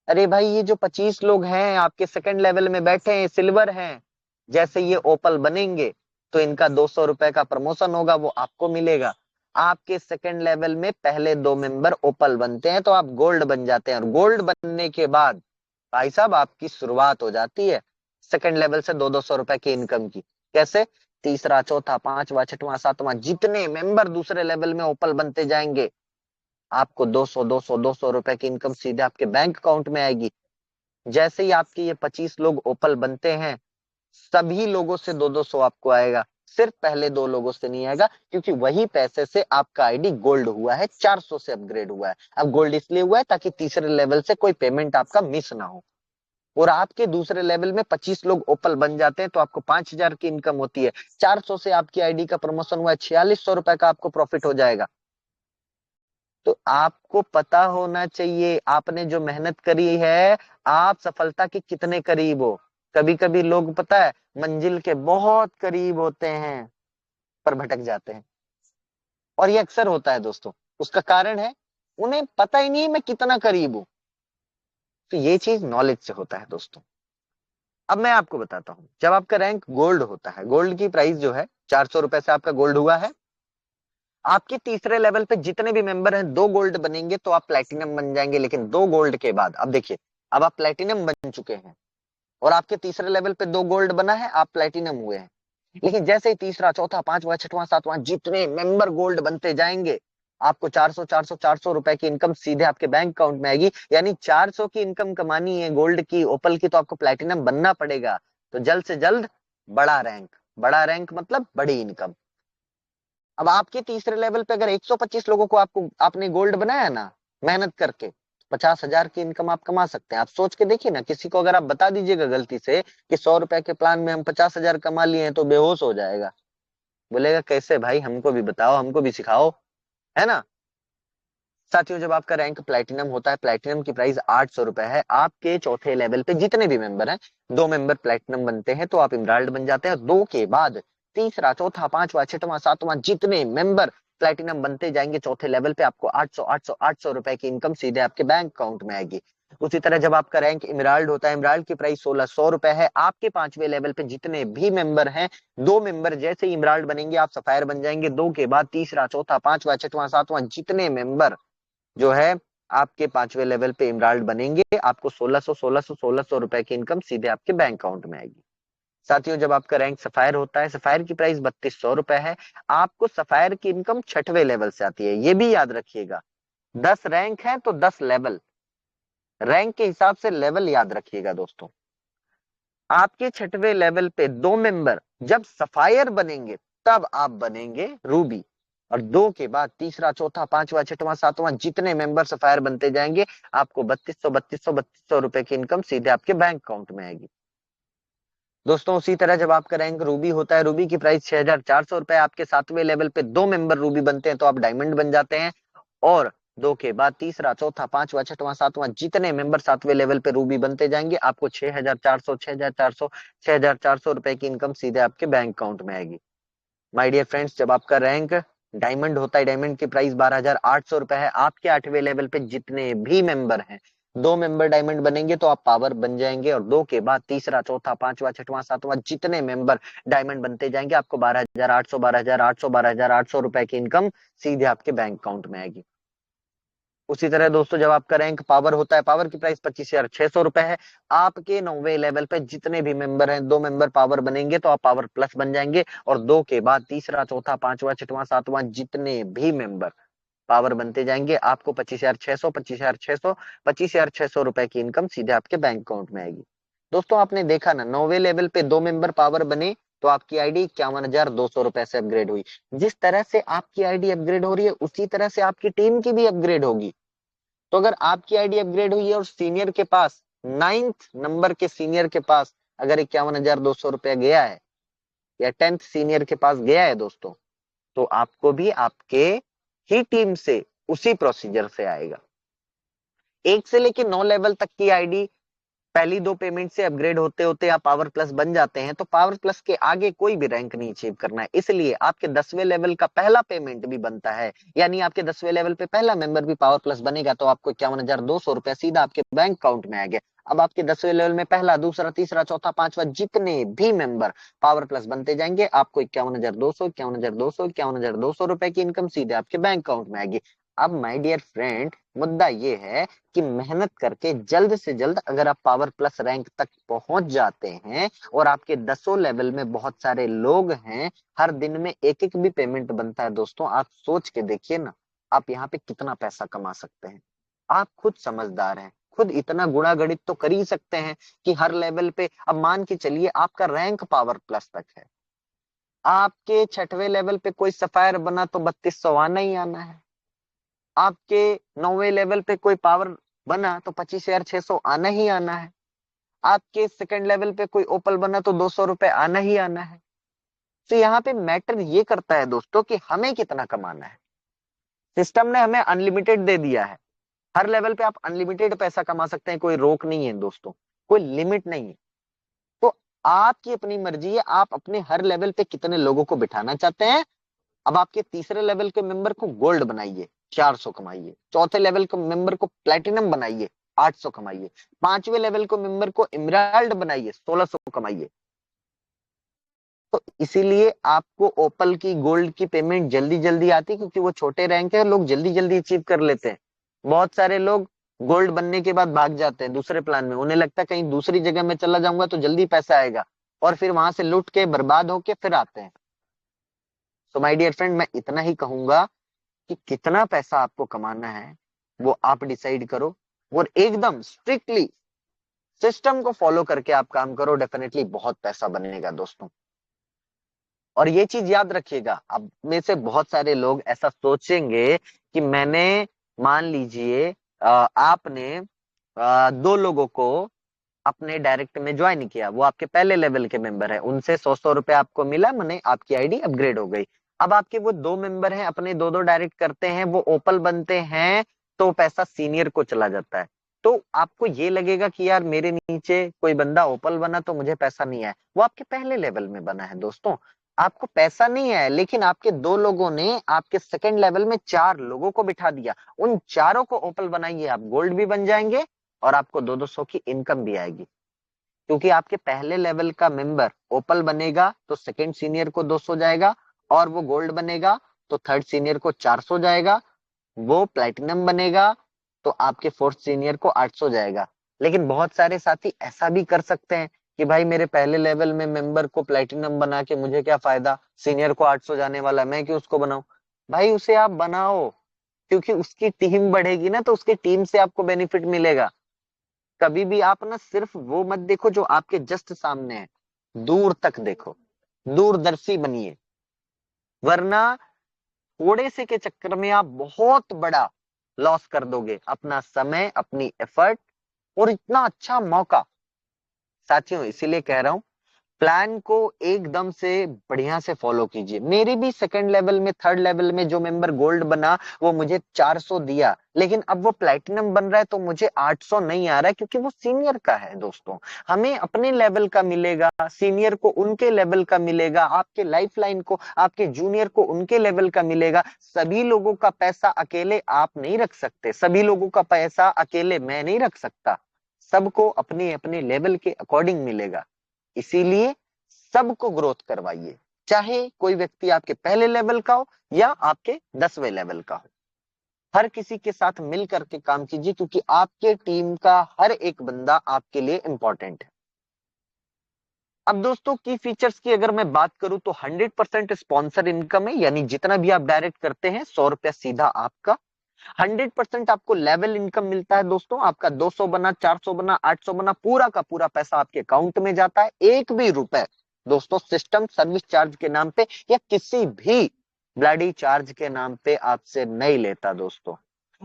अरे भाई ये जो 25 लोग हैं आपके सेकंड लेवल में बैठे हैं, सिल्वर हैं, जैसे ये ओपल बनेंगे तो इनका 200 रुपए का प्रमोशन होगा, वो आपको मिलेगा। आपके सेकंड लेवल में पहले 2 मेंबर ओपल बनते हैं तो आप गोल्ड बन जाते हैं। और गोल्ड बनने के बाद भाई साहब आपकी शुरुआत हो जाती है सेकंड लेवल से 200-200 रुपए की इनकम की। कैसे? तीसरा, चौथा, पांचवा, छठवां, सातवां, जितने मेंबर दूसरे लेवल में ओपल बनते जाएंगे आपको 200 रुपए की इनकम सीधे आपके बैंक अकाउंट में आएगी। जैसे ही आपके ये 25 लोग ओपल बनते हैं, सभी लोगों से 200 आपको आएगा। सिर्फ पहले 2 लोगों से नहीं आएगा, क्योंकि वही पैसे से आपका आईडी गोल्ड हुआ है, 400 से अपग्रेड हुआ है। अब गोल्ड इसलिए हुआ है ताकि तीसरे लेवल से कोई पेमेंट आपका मिस ना हो। और आपके दूसरे लेवल में 25 लोग ओपल बन जाते हैं तो आपको 5,000 की इनकम होती है। 400 से आपकी आईडी का प्रमोशन हुआ है, 4600 रुपए का आपको प्रॉफिट हो जाएगा। तो आपको पता होना चाहिए आपने जो मेहनत करी है, आप सफलता के कितने करीब हो। कभी कभी लोग पता है मंजिल के बहुत करीब होते हैं पर भटक जाते हैं, और ये अक्सर होता है दोस्तों। उसका कारण है उन्हें पता ही नहीं मैं कितना करीब हूं। तो ये चीज नॉलेज से होता है दोस्तों। अब मैं आपको बताता हूं, जब आपका रैंक गोल्ड होता है, गोल्ड की प्राइस जो है 400 रुपए से आपका गोल्ड हुआ है। आपके तीसरे लेवल पे जितने भी मेंबर हैं, 2 गोल्ड बनेंगे तो आप प्लेटिनम बन जाएंगे। लेकिन 2 गोल्ड के बाद अब देखिए, अब आप प्लेटिनम बन चुके हैं और आपके तीसरे लेवल पे 2 गोल्ड बना है, आप प्लेटिनम हुए हैं। लेकिन जैसे ही तीसरा, चौथा, पांचवा, छठवां, सातवां जितने मेंबर गोल्ड बनते जाएंगे, आपको 400 400 400 रुपए की इनकम सीधे आपके बैंक अकाउंट में आएगी। यानी 400 की इनकम कमानी है गोल्ड की, ओपल की, तो आपको प्लेटिनम बनना पड़ेगा। तो जल्द से जल्द बड़ा रैंक, बड़ा रैंक मतलब बड़ी इनकम। अब आपके तीसरे लेवल पे अगर 125 लोगों को आपने गोल्ड बनाया ना मेहनत करके, 50,000 की इनकम आप कमा सकते हैं। आप सोच के देखिए ना, किसी को अगर आप बता दीजिएगा गलती से कि 100 रुपए के प्लान में हम 50,000 कमा लिए हैं, तो बेहोश हो जाएगा। बोलेगा कैसे भाई, हमको भी बताओ, हमको भी सिखाओ, है ना। साथियों, जब आपका रैंक प्लेटिनम होता है, प्लेटिनम की प्राइस 800 रुपए है। आपके चौथे लेवल पे जितने भी मेंबर हैं, 2 मेंबर प्लेटिनम बनते हैं तो आप इमराल्ड बन जाते हैं। 2 के बाद तीसरा, चौथा, पांचवा, छठवां, सातवां जितने मेंबर प्लेटिनम बनते जाएंगे चौथे लेवल पे, आपको 800 800 800 रुपए की इनकम सीधे आपके बैंक अकाउंट में आएगी। उसी तरह जब आपका रैंक इमराल्ड होता है, इमराल्ड की प्राइस 1600 रुपए है। आपके पांचवे लेवल पे जितने भी मेंबर हैं, 2 मेंबर जैसे ही इमराल्ड बनेंगे आप सफायर बन जाएंगे। 2 के बाद तीसरा, चौथा, पांचवा, छठवां, सातवां जितने मेंबर जो है आपके पांचवे लेवल पे इमराल्ड बनेंगे, आपको 1600 रुपए की इनकम सीधे आपके बैंक अकाउंट में आएगी। साथियों, जब आपका रैंक सफायर होता है, सफायर की प्राइस 3200 रुपए है। आपको सफायर की इनकम छठवें लेवल से आती है। ये भी याद रखिएगा, 10 रैंक है तो 10 लेवल, रैंक के हिसाब से लेवल याद रखिएगा दोस्तों। आपके छठवें लेवल पे 2 मेंबर जब सफायर बनेंगे, तब आप बनेंगे रूबी। और 2 के बाद तीसरा, चौथा, पांचवा, छठवां, सातवां जितने मेंबर सफायर बनते जाएंगे, आपको 3200 रुपए की इनकम सीधे आपके बैंक अकाउंट में आएगी। दोस्तों, उसी तरह जब आपका रैंक रूबी होता है, रूबी की प्राइस 6400 रुपए। आपके सातवें लेवल पे 2 मेंबर रूबी बनते हैं तो आप डायमंड बन जाते हैं। और 2 के बाद तीसरा, चौथा, पांचवा, छठवां, सातवां जितने मेंबर सातवें लेवल पे रूबी बनते जाएंगे, आपको 6400 रुपए की इनकम सीधे आपके बैंक अकाउंट में आएगी। माय डियर फ्रेंड्स, जब आपका रैंक डायमंड होता है, डायमंड की प्राइस 12,800 रुपए है। आपके 8वें लेवल पे जितने भी मेंबर हैं, 2 मेंबर डायमंड बनेंगे तो आप पावर बन जाएंगे। और 2 के बाद तीसरा, चौथा, पांचवा, छठवां, सातवां जितने मेंबर डायमंड बनते जाएंगे, आपको 12,800 12,800 12,800 रुपए की इनकम सीधे आपके बैंक अकाउंट में आएगी। उसी तरह दोस्तों, जब आपका रैंक पावर होता है, पावर की प्राइस 25,600 रुपए है। आपके 9वें लेवल पे जितने भी मेंबर हैं, 2 मेंबर पावर बनेंगे तो आप पावर प्लस बन जाएंगे। और 2 के बाद तीसरा, चौथा, पांचवा, छठवां, सातवां जितने भी मेंबर पावर बनते जाएंगे, आपको 25,600 रुपए की इनकम सीधे आपके बैंक अकाउंट में आएगी। दोस्तों, आपने देखा ना, 9वें लेवल पे 2 मेंबर पावर बने तो आपकी आईडी 51,200 रुपए से अपग्रेड हुई। जिस तरह से आपकी आईडी अपग्रेड हो रही है, उसी तरह से आपकी टीम की भी अपग्रेड होगी। तो अगर आपकी आईडी अपग्रेड हुई है और सीनियर के पास, 9th नंबर के सीनियर के पास अगर 51,200 रुपया गया है, या 10th सीनियर के पास गया है दोस्तों, तो आपको भी आपके ही टीम से उसी प्रोसीजर से आएगा। 1 से लेके 9 लेवल तक की आईडी पहली 2 पेमेंट से अपग्रेड होते होते आप पावर प्लस बन जाते हैं, तो पावर प्लस के आगे कोई भी रैंक नहीं अचीव करना है। इसलिए आपके 10वें लेवल का पहला पेमेंट भी बनता है। यानी आपके 10वें लेवल पे पहला मेंबर भी पावर प्लस बनेगा तो आपको 51,200 रुपया सीधा आपके बैंक अकाउंट में आ गया। अब आपके 10वें लेवल में पहला, दूसरा, तीसरा, चौथा, पांचवा जितने भी मेंबर पावर प्लस बनते जाएंगे, आपको 51,200 51,200 51,200 रुपए की इनकम सीधे आपके बैंक अकाउंट में आएगी। अब माय डियर फ्रेंड, मुद्दा ये है कि मेहनत करके जल्द से जल्द अगर आप पावर प्लस रैंक तक पहुंच जाते हैं और आपके 10 लेवल में बहुत सारे लोग हैं, हर दिन में एक एक भी पेमेंट बनता है दोस्तों, आप सोच के देखिए ना, आप यहाँ पे कितना पैसा कमा सकते हैं। आप खुद समझदार हैं, खुद इतना गुणा गणित तो कर ही सकते हैं कि हर लेवल पे, अब मान के चलिए आपका रैंक पावर प्लस तक है, आपके छठवें लेवल पे कोई सफायर बना तो 3200 आना ही आना है, आपके 9वें लेवल पे कोई पावर बना तो 25,600 आना ही आना है, आपके सेकंड लेवल पे कोई ओपल बना तो 200 रुपए आना ही आना है। तो यहाँ पे मैटर ये करता है दोस्तों कि हमें कितना कमाना है। सिस्टम ने हमें अनलिमिटेड दे दिया है, हर लेवल पे आप अनलिमिटेड पैसा कमा सकते हैं, कोई रोक नहीं है दोस्तों, कोई लिमिट नहीं है। तो आपकी अपनी मर्जी है, आप अपने हर लेवल पे कितने लोगों को बिठाना चाहते हैं। अब आपके तीसरे लेवल के मेंबर को गोल्ड बनाइए, 400 कमाइए, चौथे लेवल के मेंबर को प्लेटिनम बनाइए, 800 कमाइए, पांचवें लेवल को मेंबर को इमराल्ड बनाइए, 1600 कमाइए। तो इसीलिए आपको ओपल की गोल्ड की पेमेंट जल्दी जल्दी आती है, क्योंकि वो छोटे रैंक है, लोग जल्दी जल्दी अचीव कर लेते हैं। बहुत सारे लोग गोल्ड बनने के बाद भाग जाते हैं दूसरे प्लान में, उन्हें लगता है कहीं दूसरी जगह में चला जाऊंगा तो जल्दी पैसा आएगा, और फिर वहां से लुट के बर्बाद होके फिर आते हैं। तो माय डियर फ्रेंड, मैं इतना ही कहूंगा कि कितना पैसा आपको कमाना है वो आप डिसाइड करो, और एकदम स्ट्रिक्टली सिस्टम को फॉलो करके आप काम करो, डेफिनेटली बहुत पैसा बनेगा दोस्तों। और ये चीज याद रखिएगा, अब में से बहुत सारे लोग ऐसा सोचेंगे कि मैंने, मान लीजिए आपने दो लोगों को अपने डायरेक्ट में ज्वाइन किया, वो आपके पहले लेवल के मेंबर है, उनसे 100-100 रुपए आपको मिला, मैंने आपकी आईडी अपग्रेड हो गई। अब आपके वो दो मेंबर हैं, अपने दो दो डायरेक्ट करते हैं, वो ओपल बनते हैं, तो पैसा सीनियर को चला जाता है। तो आपको ये लगेगा कि यार मेरे नीचे कोई बंदा ओपल बना तो मुझे पैसा नहीं आया, वो आपके पहले लेवल में बना है दोस्तों, आपको पैसा नहीं आया, लेकिन आपके दो लोगों ने आपके सेकंड लेवल में 4 लोगों को बिठा दिया, उन चारों को ओपल बनाइए, आप गोल्ड भी बन जाएंगे और आपको 200-200 की इनकम भी आएगी। क्योंकि आपके पहले लेवल का मेंबर ओपल बनेगा तो सेकंड सीनियर को 200 जाएगा, और वो गोल्ड बनेगा तो थर्ड सीनियर को 400 जाएगा, वो प्लैटिनम बनेगा तो आपके फोर्थ सीनियर को 800 जाएगा। लेकिन बहुत सारे साथी ऐसा भी कर सकते हैं कि भाई मेरे पहले लेवल में मेंबर को प्लैटिनम बना के मुझे क्या फायदा, सीनियर को 800 जाने वाला, मैं क्यों उसको बनाऊं। भाई उसे आप बनाओ, क्योंकि उसकी टीम बढ़ेगी ना, तो उसकी टीम से आपको बेनिफिट मिलेगा। कभी भी आप ना सिर्फ वो मत देखो जो आपके जस्ट सामने है, दूर तक देखो, दूरदर्शी बनिए, वरना थोड़े से के चक्कर में आप बहुत बड़ा लॉस कर दोगे, अपना समय, अपनी एफर्ट, और इतना अच्छा मौका। साथियों इसीलिए कह रहा हूं, प्लान को एकदम से बढ़िया से फॉलो कीजिए। मेरे भी सेकंड लेवल में, थर्ड लेवल में जो मेंबर गोल्ड बना वो मुझे 400 दिया, लेकिन अब वो प्लैटिनम बन रहा है तो मुझे 800 नहीं आ रहा है, क्योंकि वो सीनियर का है दोस्तों। हमें अपने लेवल का मिलेगा, सीनियर को उनके लेवल का मिलेगा, आपके लाइफलाइन को, आपके जूनियर को उनके लेवल का मिलेगा। सभी लोगों का पैसा अकेले आप नहीं रख सकते, सभी लोगों का पैसा अकेले मैं नहीं रख सकता, सबको अपने अपने लेवल के अकॉर्डिंग मिलेगा। इसीलिए सबको ग्रोथ करवाइए, चाहे कोई व्यक्ति आपके पहले लेवल का हो या आपके 10वें लेवल का हो, हर किसी के साथ मिल करके काम कीजिए, क्योंकि आपके टीम का हर एक बंदा आपके लिए इंपॉर्टेंट है। अब दोस्तों की फीचर्स की अगर मैं बात करूं तो 100% स्पॉन्सर इनकम है, यानी जितना भी आप डायरेक्ट करते हैं 100 रुपया सीधा आपका। 100% आपको लेवल इनकम मिलता है दोस्तों, आपका 200 बना, 400 बना, 800 बना, पूरा का पूरा पैसा आपके अकाउंट में जाता है, एक भी रुपए दोस्तों सिस्टम सर्विस चार्ज के नाम पे या किसी भी ब्लडी चार्ज के नाम पे आपसे नहीं लेता दोस्तों।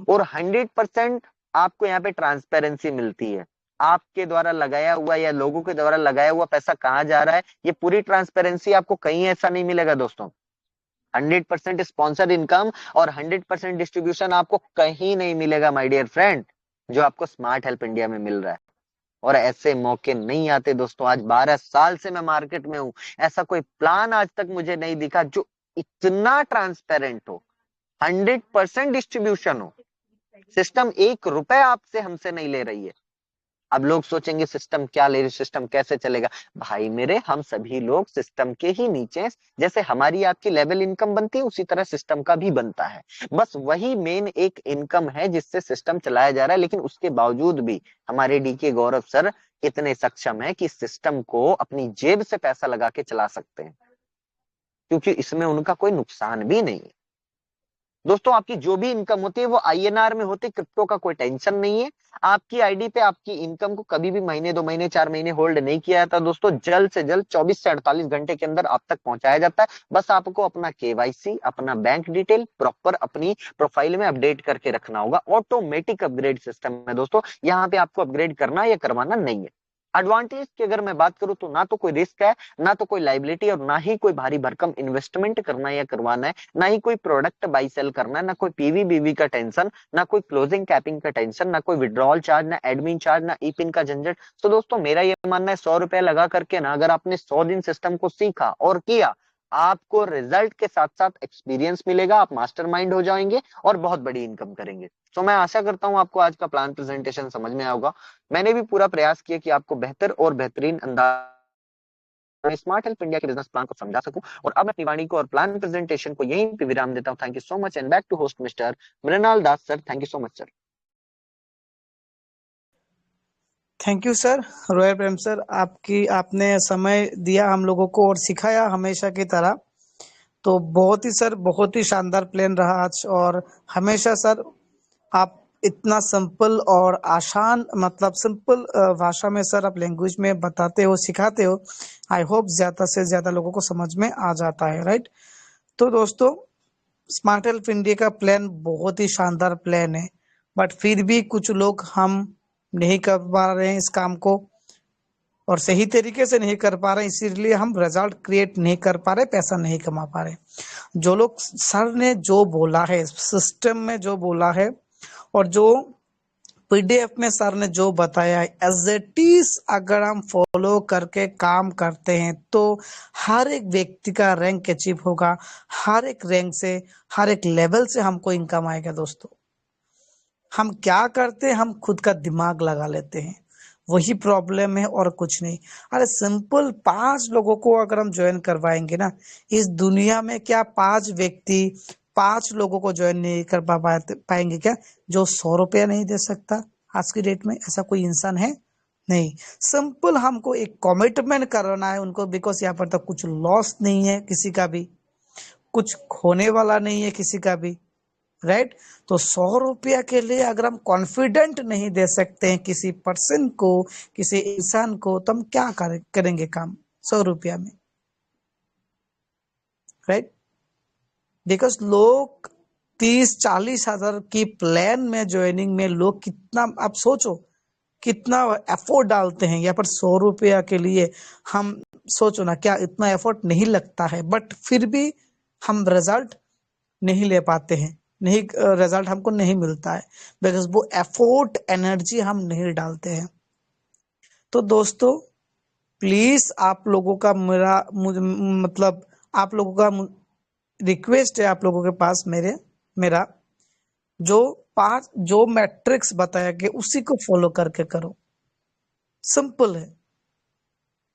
और 100% आपको यहाँ पे ट्रांसपेरेंसी मिलती है, आपके द्वारा लगाया हुआ या लोगों के द्वारा लगाया हुआ पैसा कहाँ जा रहा है, ये पूरी ट्रांसपेरेंसी आपको कहीं ऐसा नहीं मिलेगा दोस्तों। 100% स्पॉन्सर इनकम और 100% डिस्ट्रीब्यूशन आपको कहीं नहीं मिलेगा माय डियर फ्रेंड, जो आपको स्मार्ट हेल्प इंडिया में मिल रहा है। और ऐसे मौके नहीं आते दोस्तों, आज 12 साल से मैं मार्केट में हूं, ऐसा कोई प्लान आज तक मुझे नहीं दिखा जो इतना ट्रांसपेरेंट हो, 100% डिस्ट्रीब्यूशन हो, सिस्टम 1 रुपए आपसे हमसे नहीं ले रही है। अब लोग सोचेंगे सिस्टम क्या ले रही, सिस्टम कैसे चलेगा। भाई मेरे, हम सभी लोग सिस्टम के ही नीचे हैं। जैसे हमारी आपकी लेवल इनकम बनती है उसी तरह सिस्टम का भी बनता है, बस वही मेन एक इनकम है जिससे सिस्टम चलाया जा रहा है। लेकिन उसके बावजूद भी हमारे डीके गौरव सर इतने सक्षम है कि सिस्टम को अपनी जेब से पैसा लगा के चला सकते हैं, क्योंकि इसमें उनका कोई नुकसान भी नहीं है। दोस्तों आपकी जो भी इनकम होती है वो आईएनआर में होती है, क्रिप्टो का कोई टेंशन नहीं है। आपकी आईडी पे आपकी इनकम को कभी भी महीने 2 महीने 4 महीने होल्ड नहीं किया जाता दोस्तों, जल्द से जल्द 24 से 48 घंटे के अंदर आप तक पहुंचाया जाता है। बस आपको अपना केवाईसी, अपना बैंक डिटेल प्रॉपर अपनी प्रोफाइल में अपडेट करके रखना होगा। ऑटोमेटिक अपग्रेड सिस्टम है दोस्तों, यहाँ पे आपको अपग्रेड करना या करवाना नहीं है। एडवांटेज की अगर मैं बात करूं तो ना तो कोई रिस्क है, ना तो कोई लाइबिलिटी, और ना ही कोई भारी भरकम इन्वेस्टमेंट करना या करवाना है, ना ही कोई प्रोडक्ट बाई सेल करना है, ना कोई पीवी बीवी का टेंशन, ना कोई क्लोजिंग कैपिंग का टेंशन, ना कोई विड्रॉल चार्ज, ना एडमिन चार्ज, ना ई पिन का झंझट। तो दोस्तों मेरा ये मानना है 100 रुपए लगा करके ना अगर आपने 100 दिन सिस्टम को सीखा और किया, आपको रिजल्ट के साथ साथ एक्सपीरियंस मिलेगा, आप मास्टरमाइंड हो जाएंगे और बहुत बड़ी इनकम करेंगे। तो मैं आशा करता हूं आपको आज का प्लान प्रेजेंटेशन समझ में आया होगा। मैंने भी पूरा प्रयास किया कि आपको बेहतर और बेहतरीन अंदाज में स्मार्ट हेल्प इंडिया के बिजनेस प्लान को समझा सकूं। और अब मैं अपनी वाणी को और प्लान प्रेजेंटेशन को यहीं पे विराम देता हूं। Thank you so much and back to host mister Mrinal Das sir. Thank you so much sir. Thank you sir. Royal Prem sir, आपने समय दिया हम लोगों को और सिखाया हमेशा की तरह। तो बहुत ही सर, बहुत ही शानदार प्लान रहा आज। और हमेशा सर आप इतना सिंपल और आसान, मतलब सिंपल भाषा में सर आप लैंग्वेज में बताते हो, सिखाते हो। आई होप ज्यादा से ज्यादा लोगों को समझ में आ जाता है, राइट। तो दोस्तों, स्मार्ट हेल्प इंडिया का प्लान बहुत ही शानदार प्लान है, बट फिर भी कुछ लोग हम नहीं कर पा रहे हैं इस काम को, और सही तरीके से नहीं कर पा रहे, इसीलिए हम रिजल्ट क्रिएट नहीं कर पा रहे, पैसा नहीं कमा पा रहे। जो लोग सर ने जो बोला है, सिस्टम में जो बोला है, और जो पीडीएफ में सर ने जो बताया है, एज इट इज अगर हम फॉलो करके काम करते हैं तो हर एक व्यक्ति का रैंक अचीव होगा। हर एक रैंक से, हर एक लेवल से हमको इनकम आएगा दोस्तों। हम क्या करते हैं, हम खुद का दिमाग लगा लेते हैं, वही प्रॉब्लम है और कुछ नहीं। अरे सिंपल 5 लोगों को अगर हम ज्वाइन करवाएंगे ना, इस दुनिया में क्या 5 व्यक्ति 5 लोगों को ज्वाइन नहीं कर पाएंगे क्या, जो 100 रुपया नहीं दे सकता? आज की डेट में ऐसा कोई इंसान है? नहीं। सिंपल हमको एक कमिटमेंट करना है उनको, बिकॉज यहाँ पर तो कुछ लॉस नहीं है किसी का भी, कुछ खोने वाला नहीं है किसी का भी, राइट। तो 100 रुपया के लिए अगर हम कॉन्फिडेंट नहीं दे सकते हैं किसी पर्सन को, किसी इंसान को, तो हम क्या करेंगे काम 100 रुपया में, राइट। बिकॉज लोग 30-40 हजार की प्लान में, ज्वाइनिंग में लोग कितना, आप सोचो कितना एफर्ट डालते हैं यहाँ पर 100 रुपया के लिए। हम सोचो ना, क्या इतना एफर्ट नहीं लगता है, बट फिर भी हम रिजल्ट नहीं ले पाते हैं, नहीं, रिजल्ट हमको नहीं मिलता है, बिकॉज वो एफोर्ट एनर्जी हम नहीं डालते हैं। तो दोस्तों प्लीज आप लोगों का मतलब आप लोगों का रिक्वेस्ट है आप लोगों के पास, मेरा जो 5 जो मैट्रिक्स बताया कि उसी को फॉलो करके करो। सिंपल है,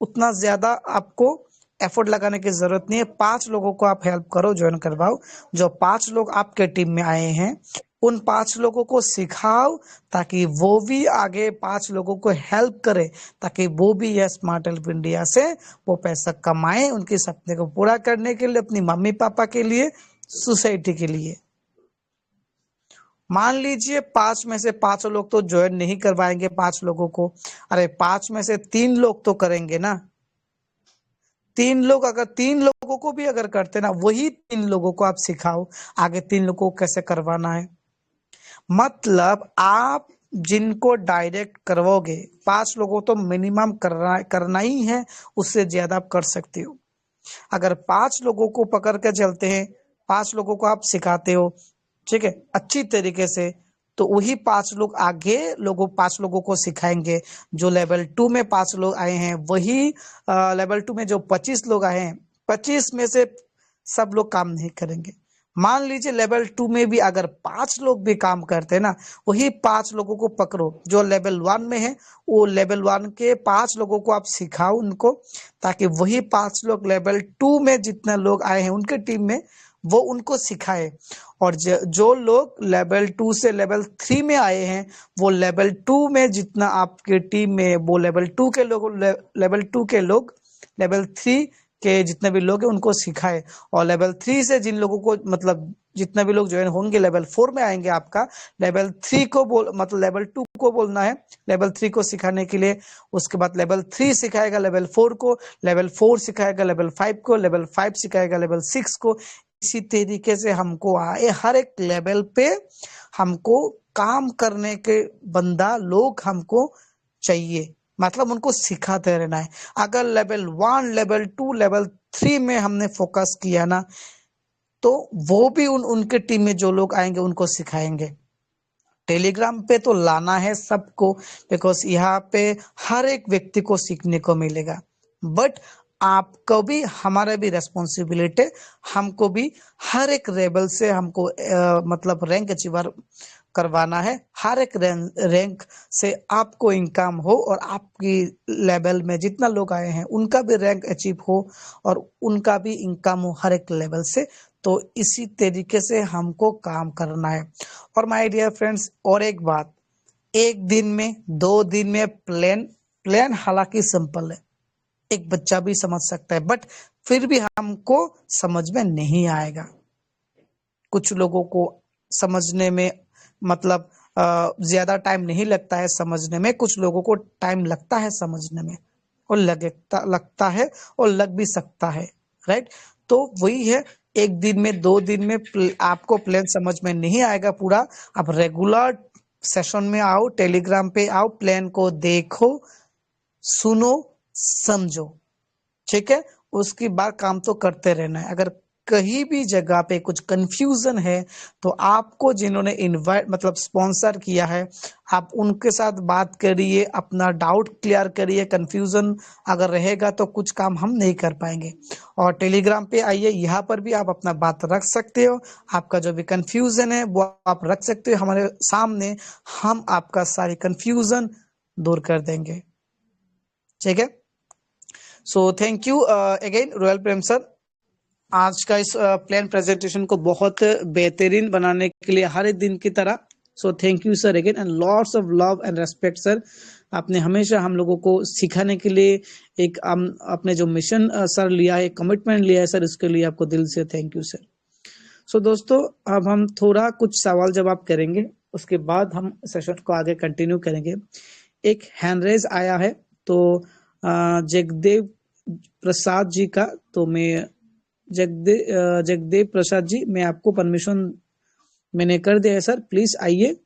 उतना ज्यादा आपको एफर्ट लगाने की जरूरत नहीं है। 5 लोगों को आप हेल्प करो, ज्वाइन करवाओ। जो 5 लोग आपके टीम में आए हैं, उन 5 लोगों को सिखाओ, ताकि वो भी आगे 5 लोगों को हेल्प करे, ताकि वो भी यह स्मार्ट हेल्प इंडिया से वो पैसा कमाए, उनके सपने को पूरा करने के लिए, अपनी मम्मी पापा के लिए, सोसाइटी के लिए। मान लीजिए 5 में से 5 लोग तो ज्वाइन नहीं करवाएंगे 5 लोगों को, अरे 5 में से 3 लोग तो करेंगे ना। 3 लोग, अगर 3 लोगों को भी अगर करते ना, वही 3 लोगों को आप सिखाओ आगे 3 लोगों को कैसे करवाना है। मतलब आप जिनको डायरेक्ट करवाओगे, 5 लोगों तो मिनिमम करना ही है, उससे ज्यादा आप कर सकते हो। अगर 5 लोगों को पकड़ के चलते हैं, 5 लोगों को आप सिखाते हो, ठीक है, अच्छी तरीके से, तो वही 5 लोग आगे 5 लोगों को सिखाएंगे। जो लेवल 2 में 5 लोग आए हैं, वही लेवल 2 में जो 25 लोग आए हैं, 25 में से सब लोग काम नहीं करेंगे। मान लीजिए लेवल 2 में भी अगर 5 लोग भी काम करते हैं ना, वही 5 लोगों को पकड़ो जो लेवल 1 में है, वो लेवल 1 के 5 लोगों को आप सिखाओ उनको, ताकि वही 5 लोग लेवल 2 में जितने लोग आए हैं उनके टीम में, वो उनको सिखाए। और जो लोग लेवल 2 से लेवल 3 में आए हैं, वो लेवल 2 में जितना आपके टीम में, वो लेवल 2 के लोग, लेवल 3 के जितने भी लोग हैं उनको सिखाए। और लेवल 3 से जिन लोगों को, मतलब जितना भी लोग ज्वाइन होंगे लेवल 4 में आएंगे, आपका लेवल 3 को मतलब लेवल 2 को बोलना है, लेवल 3 को सिखाने के लिए। उसके बाद लेवल 3 सिखाएगा लेवल 4 को, लेवल 4 सिखाएगा लेवल 5 को, लेवल 5 सिखाएगा लेवल 6 को। इसी तरीके से हमको आए हर एक लेवल पे हमको काम करने के बंदा लोग हमको चाहिए, मतलब उनको सिखाते रहना है। अगर लेवल 1, लेवल 2, लेवल 3 में हमने फोकस किया ना, तो वो भी उनके टीम में जो लोग आएंगे उनको सिखाएंगे। टेलीग्राम पे तो लाना है सबको, बिकॉज यहाँ पे हर एक व्यक्ति को सीखने को मिलेगा। बट आपको भी, हमारा भी रेस्पॉन्सिबिलिटी, हमको भी हर एक लेवल से हमको मतलब रैंक अचीवर करवाना है। हर एक रैंक से आपको इनकम हो और आपकी लेवल में जितना लोग आए हैं उनका भी रैंक अचीव हो और उनका भी इनकम हो हर एक लेवल से। तो इसी तरीके से हमको काम करना है। और माय डियर फ्रेंड्स, और एक बात, एक दिन में 2 दिन में प्लान हालांकि सिंपल है, एक बच्चा भी समझ सकता है, बट फिर भी हमको समझ में नहीं आएगा। कुछ लोगों को समझने में मतलब ज्यादा टाइम नहीं लगता है समझने में, कुछ लोगों को टाइम लगता है समझने में, और लगता है और लग भी सकता है, राइट। तो वही है, एक दिन में 2 दिन में आपको प्लान समझ में नहीं आएगा पूरा, आप रेगुलर सेशन में आओ, टेलीग्राम पे आओ, प्लान को देखो, सुनो, समझो, ठीक है। उसके बाद काम तो करते रहना है। अगर कहीं भी जगह पे कुछ कंफ्यूजन है तो आपको जिन्होंने इनवाइट मतलब स्पॉन्सर किया है, आप उनके साथ बात करिए, अपना डाउट क्लियर करिए। कंफ्यूजन अगर रहेगा तो कुछ काम हम नहीं कर पाएंगे। और टेलीग्राम पे आइए, यहाँ पर भी आप अपना बात रख सकते हो, आपका जो भी कंफ्यूजन है वो आप रख सकते हो हमारे सामने, हम आपका सारी कंफ्यूजन दूर कर देंगे, ठीक है। So thank you again royal Prem sir, आज का इस प्लान प्रेजेंटेशन को बहुत बेहतरीन बनाने के लिए हर एक दिन की तरह। So thank you sir again, and lots of love and respect sir. आपने हमेशा हम लोगों को सिखाने के लिए एक अपने जो मिशन सर लिया है, कमिटमेंट लिया है सर, इसके लिए आपको दिल से थैंक यू सर। सो दोस्तों, अब हम थोड़ा कुछ सवाल जवाब करेंगे, उसके बाद हम सेशन को आगे कंटिन्यू करेंगे। एक हैंड रेज आया है, तो जगदेव प्रसाद जी का, तो मैं जगदेव प्रसाद जी, मैं आपको परमिशन मैंने कर दिया है सर, प्लीज आइए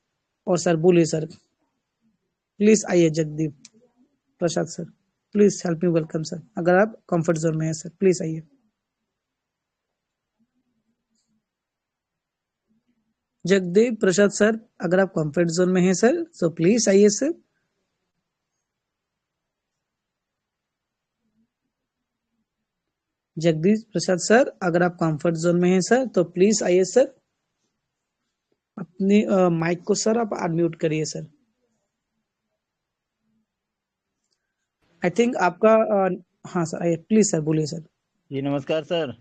और सर बोलिए सर, प्लीज आइए Jagdev Prasad sir, please help me welcome sir, अगर आप कंफर्ट जोन में हैं सर प्लीज आइए। जगदेव प्रसाद सर, अगर आप कंफर्ट जोन में हैं सर तो प्लीज आइए सर। जगदीश प्रसाद सर, अगर आप कंफर्ट जोन में हैं सर तो प्लीज आइए सर। अपनी माइक को सर आप अनम्यूट करिए सर। आई थिंक आपका हाँ सर, आइए प्लीज सर, बोलिए सर। जी नमस्कार सर।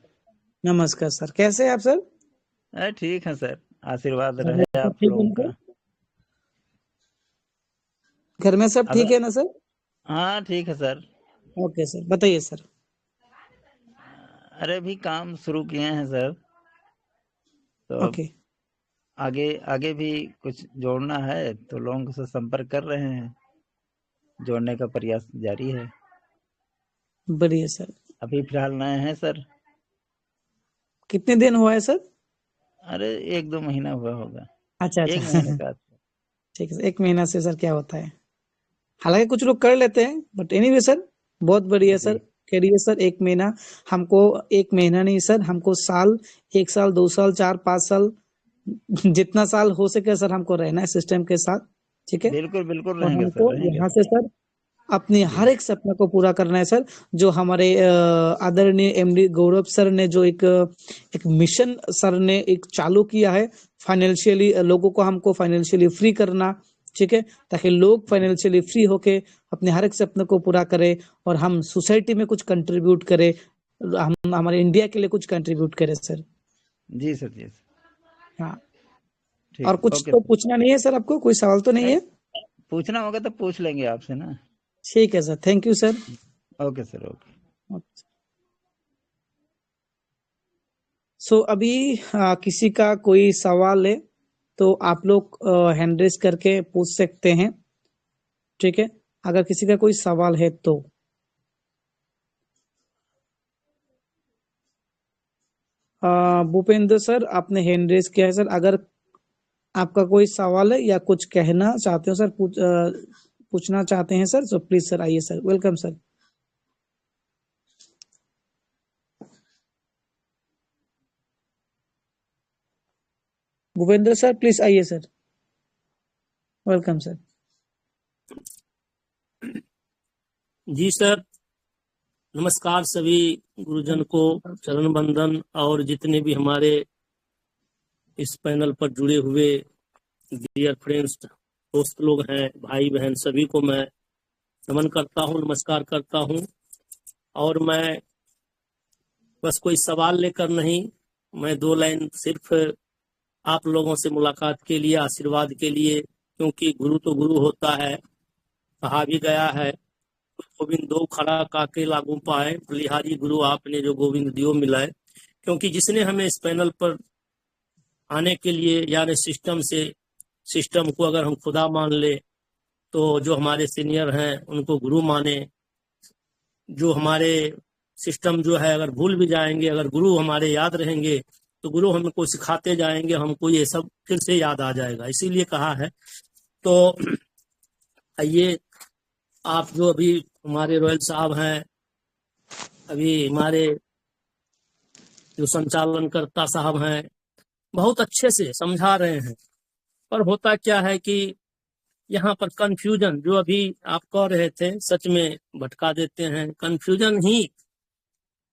नमस्कार सर, कैसे हैं आप सर? ठीक है सर, आशीर्वाद रहे आप ठीक है लोगों ना का। सर? घर में सब ठीक है ना सर? हाँ ठीक है सर। ओके सर, बताइए सर। अरे भी काम शुरू किए हैं सर, तो ओके आगे आगे भी कुछ जोड़ना है, तो लोगों से संपर्क कर रहे हैं, जोड़ने का प्रयास जारी है। बढ़िया सर। अभी फिलहाल नए हैं सर। कितने दिन हुआ है सर? अरे 1-2 महीना हुआ होगा। अच्छा 1 महीने अच्छा का। ठीक है सर, 1 महीना से सर क्या होता है, हालांकि कुछ लोग कर लेते हैं, बट एनीवे सर, बहुत बढ़िया जी सर। करिए सर, 1 महीना, हमको 1 महीना नहीं सर, हमको साल, 1 साल, 2 साल, 4, 5 साल, जितना साल हो सके सर हमको रहना है सिस्टम के साथ, ठीक है। बिल्कुल बिल्कुल और रहेंगे हमको सर, रहेंगे यहाँ सर। से सर अपने जी हर एक सपना को पूरा करना है सर। जो हमारे आदरणीय एमडी गौरव सर ने जो एक मिशन सर ने एक चालू किया है, फाइनेंशियली लोगों को हमको फाइनेंशियली फ्री करना, ठीक है, ताकि लोग फाइनेंशियली फ्री होके अपने हर एक सपने को पूरा करें और हम सोसाइटी में कुछ कंट्रीब्यूट करें, हम हमारे इंडिया के लिए कुछ कंट्रीब्यूट करें सर। जी सर, जी सर। हाँ, और ठीक है, कुछ ओके तो सर। पूछना नहीं है सर, आपको कोई सवाल तो नहीं नहीं, है? पूछना होगा तो पूछ लेंगे आपसे ना। ठीक है sir, thank you sir. Okay sir, okay. So अभी किसी का कोई सवाल है तो आप लोग हैंड रेज करके पूछ सकते हैं, ठीक है। अगर किसी का कोई सवाल है तो भूपेंद्र सर आपने हैंड रेज किया है सर। अगर आपका कोई सवाल है या कुछ कहना चाहते हो सर, पूछना चाहते हैं सर, तो प्लीज सर आइए sir. Welcome sir. Bhupendra sir please आइए सर। Welcome sir. जी सर, नमस्कार सभी गुरुजन को, चरण बंदन, और जितने भी हमारे इस पैनल पर जुड़े हुए डियर फ्रेंड्स, दोस्त लोग हैं, भाई बहन, सभी को मैं नमन करता हूं, नमस्कार करता हूं। और मैं बस कोई सवाल लेकर नहीं, मैं 2 लाइन सिर्फ आप लोगों से मुलाकात के लिए, आशीर्वाद के लिए, क्योंकि गुरु तो गुरु होता है, कहा भी गया है, गोविंद दो खड़ा काके लागू पाए, बलिहारी गुरु आपने जो गोविंद दियो मिलाए। क्योंकि जिसने हमें इस पैनल पर आने के लिए, यानी सिस्टम को अगर हम खुदा मान ले, तो जो हमारे सीनियर हैं उनको गुरु माने। जो हमारे सिस्टम जो है अगर भूल भी जाएंगे, अगर गुरु हमारे याद रहेंगे, तो गुरु हमको सिखाते जाएंगे, हमको ये सब फिर से याद आ जाएगा, इसीलिए कहा है। तो आइए, आप जो अभी हमारे रॉयल साहब हैं, अभी हमारे जो संचालनकर्ता साहब हैं, बहुत अच्छे से समझा रहे हैं। पर होता क्या है कि यहाँ पर कंफ्यूजन, जो अभी आप कह रहे थे, सच में भटका देते हैं। कंफ्यूजन ही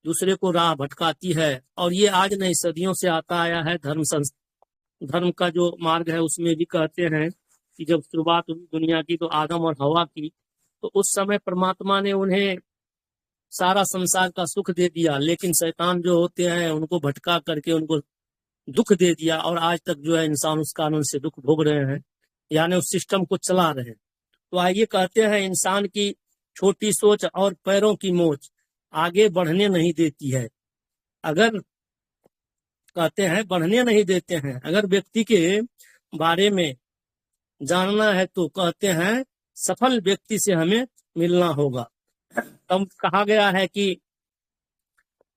दूसरे को राह भटकाती है। और ये आज नहीं, सदियों से आता आया है। धर्म का जो मार्ग है उसमें भी कहते हैं कि जब शुरुआत हुई दुनिया की, तो आदम और हवा की, तो उस समय परमात्मा ने उन्हें सारा संसार का सुख दे दिया, लेकिन शैतान जो होते हैं उनको भटका करके उनको दुख दे दिया, और आज तक जो है इंसान उस कानून से दुख भोग रहे हैं, यानी उस सिस्टम को चला रहे हैं। तो आइए, कहते हैं इंसान की छोटी सोच और पैरों की मोच आगे बढ़ने नहीं देती है। अगर कहते हैं बढ़ने नहीं देते हैं, अगर व्यक्ति के बारे में जानना है तो कहते हैं सफल व्यक्ति से हमें मिलना होगा। तब कहा गया है कि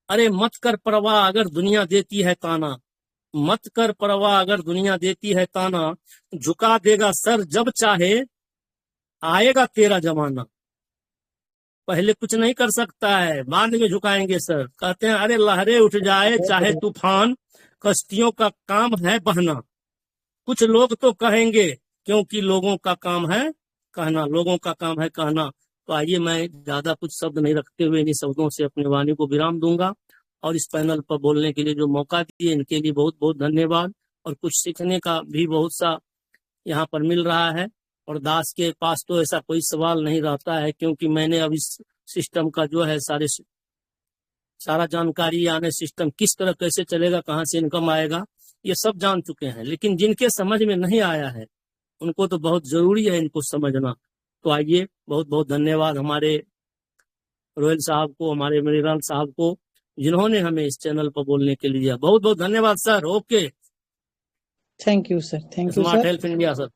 अरे मत कर परवाह अगर दुनिया देती है ताना, मत कर परवाह अगर दुनिया देती है ताना, झुका देगा सर जब चाहे, आएगा तेरा जमाना। पहले कुछ नहीं कर सकता है, बाद में झुकाएंगे सर। कहते हैं अरे लहरें उठ जाए चाहे तूफान, कश्तियों का काम है बहना। कुछ लोग तो कहेंगे, क्योंकि लोगों का काम है कहना, लोगों का काम है कहना। तो आइए, मैं ज्यादा कुछ शब्द नहीं रखते हुए इन्हीं शब्दों से अपनी वाणी को विराम दूंगा। और इस पैनल पर बोलने के लिए जो मौका दिए, इनके लिए बहुत बहुत धन्यवाद। और कुछ सीखने का भी बहुत सा यहाँ पर मिल रहा है। और दास के पास तो ऐसा कोई सवाल नहीं रहता है, क्योंकि मैंने अब इस सिस्टम का जो है सारा जानकारी, यानी सिस्टम किस तरह कैसे चलेगा, कहाँ से इनकम आएगा, ये सब जान चुके हैं। लेकिन जिनके समझ में नहीं आया है उनको तो बहुत जरूरी है इनको समझना। तो आइए, बहुत बहुत धन्यवाद हमारे रोयल साहब को, हमारे मणिलाल साहब को, जिन्होंने हमें इस चैनल पर बोलने के लिए। बहुत बहुत धन्यवाद sir. Okay, thank you sir. Thank you smart sir. Help India sir.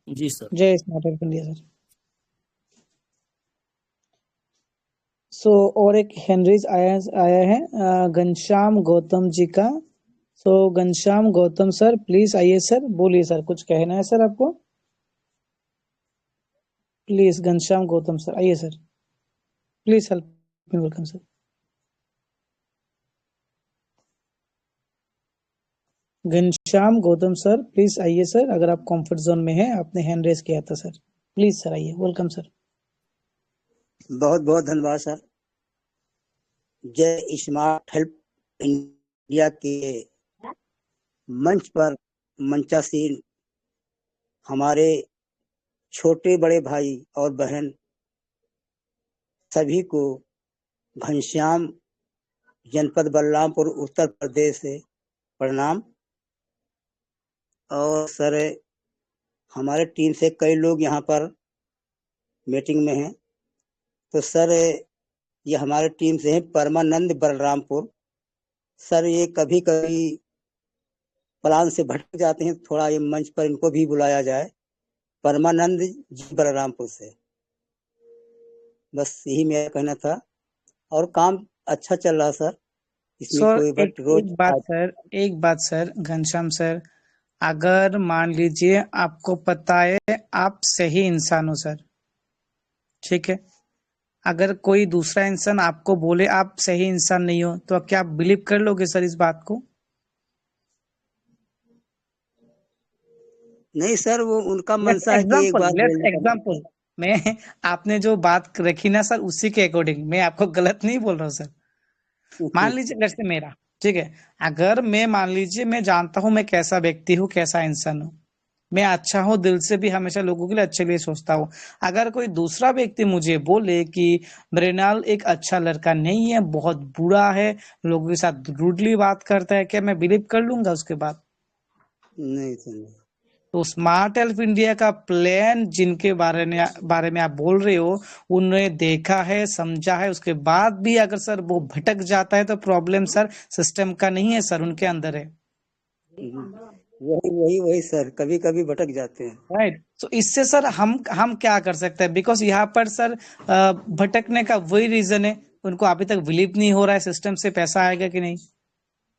जी सर। जय smart help India sir. So और एक हैंडरेज आया है घनश्याम गौतम जी का। So Ghanshyam Gautam sir please आइए सर, बोलिए सर, कुछ कहना है सर आपको। प्लीज घनश्याम गौतम सर आइए sir, please help me. Welcome sir. Ghanshyam Gautam sir please आइए सर, अगर आप कंफर्ट जोन में हैं। आपने हैंड रेज किया था सर, प्लीज सर आइए। Welcome sir. बहुत बहुत धन्यवाद सर। जय स्मार्ट हेल्प इंडिया के मंच पर मंचासीन हमारे छोटे बड़े भाई और बहन सभी को घनश्याम, जनपद बलरामपुर, उत्तर प्रदेश से प्रणाम। और सर, हमारे टीम से कई लोग यहाँ पर मीटिंग में हैं। तो सर, ये हमारे टीम से हैं परमानंद बलरामपुर सर ये कभी कभी प्लान से भटक जाते हैं, थोड़ा ये मंच पर इनको भी बुलाया जाए। परमानंद जी बलरामपुर से, बस यही मेरा कहना था। और काम अच्छा चल रहा सर, इसमें सर कोई एक बट रोज एक बात सर घनश्याम सर, अगर मान लीजिए आपको पता है आप सही इंसान हो सर, ठीक है, अगर कोई दूसरा इंसान आपको बोले आप सही इंसान नहीं हो, तो क्या आप बिलीव कर लोगे सर इस बात को? नहीं सर, वो उनका मनसा है कि एक बार लेट्स बोलने का। एग्जाम्पल, मैं आपने जो बात रखी ना सर उसी के अकॉर्डिंग मैं आपको गलत नहीं बोल रहा हूँ सर। मान लीजिए जैसे मेरा, ठीक है, अगर मैं मान लीजिए मैं जानता हूँ मैं कैसा व्यक्ति हूँ, कैसा इंसान हूँ, मैं अच्छा हूँ, दिल से भी हमेशा लोगों के लिए अच्छे लिए सोचता हूँ। अगर कोई दूसरा व्यक्ति मुझे बोले कि मृणाल एक अच्छा लड़का नहीं है, बहुत बुरा है, लोगों के साथ रूडली बात करता है, क्या मैं बिलीव कर लूंगा उसके बाद? नहीं सर नहीं। तो स्मार्ट हेल्थ इंडिया का प्लान जिनके बारे में आप बोल रहे हो, उन्होंने देखा है, समझा है, उसके बाद भी अगर सर वो भटक जाता है तो प्रॉब्लम सर सिस्टम का नहीं है सर, उनके अंदर है। वही वही वही सर, कभी कभी भटक जाते हैं। राइट, तो इससे सर हम क्या कर सकते हैं? बिकॉज यहाँ पर सर भटकने का वही रीजन है, उनको अभी तक बिलीव नहीं हो रहा है सिस्टम से पैसा आएगा कि नहीं।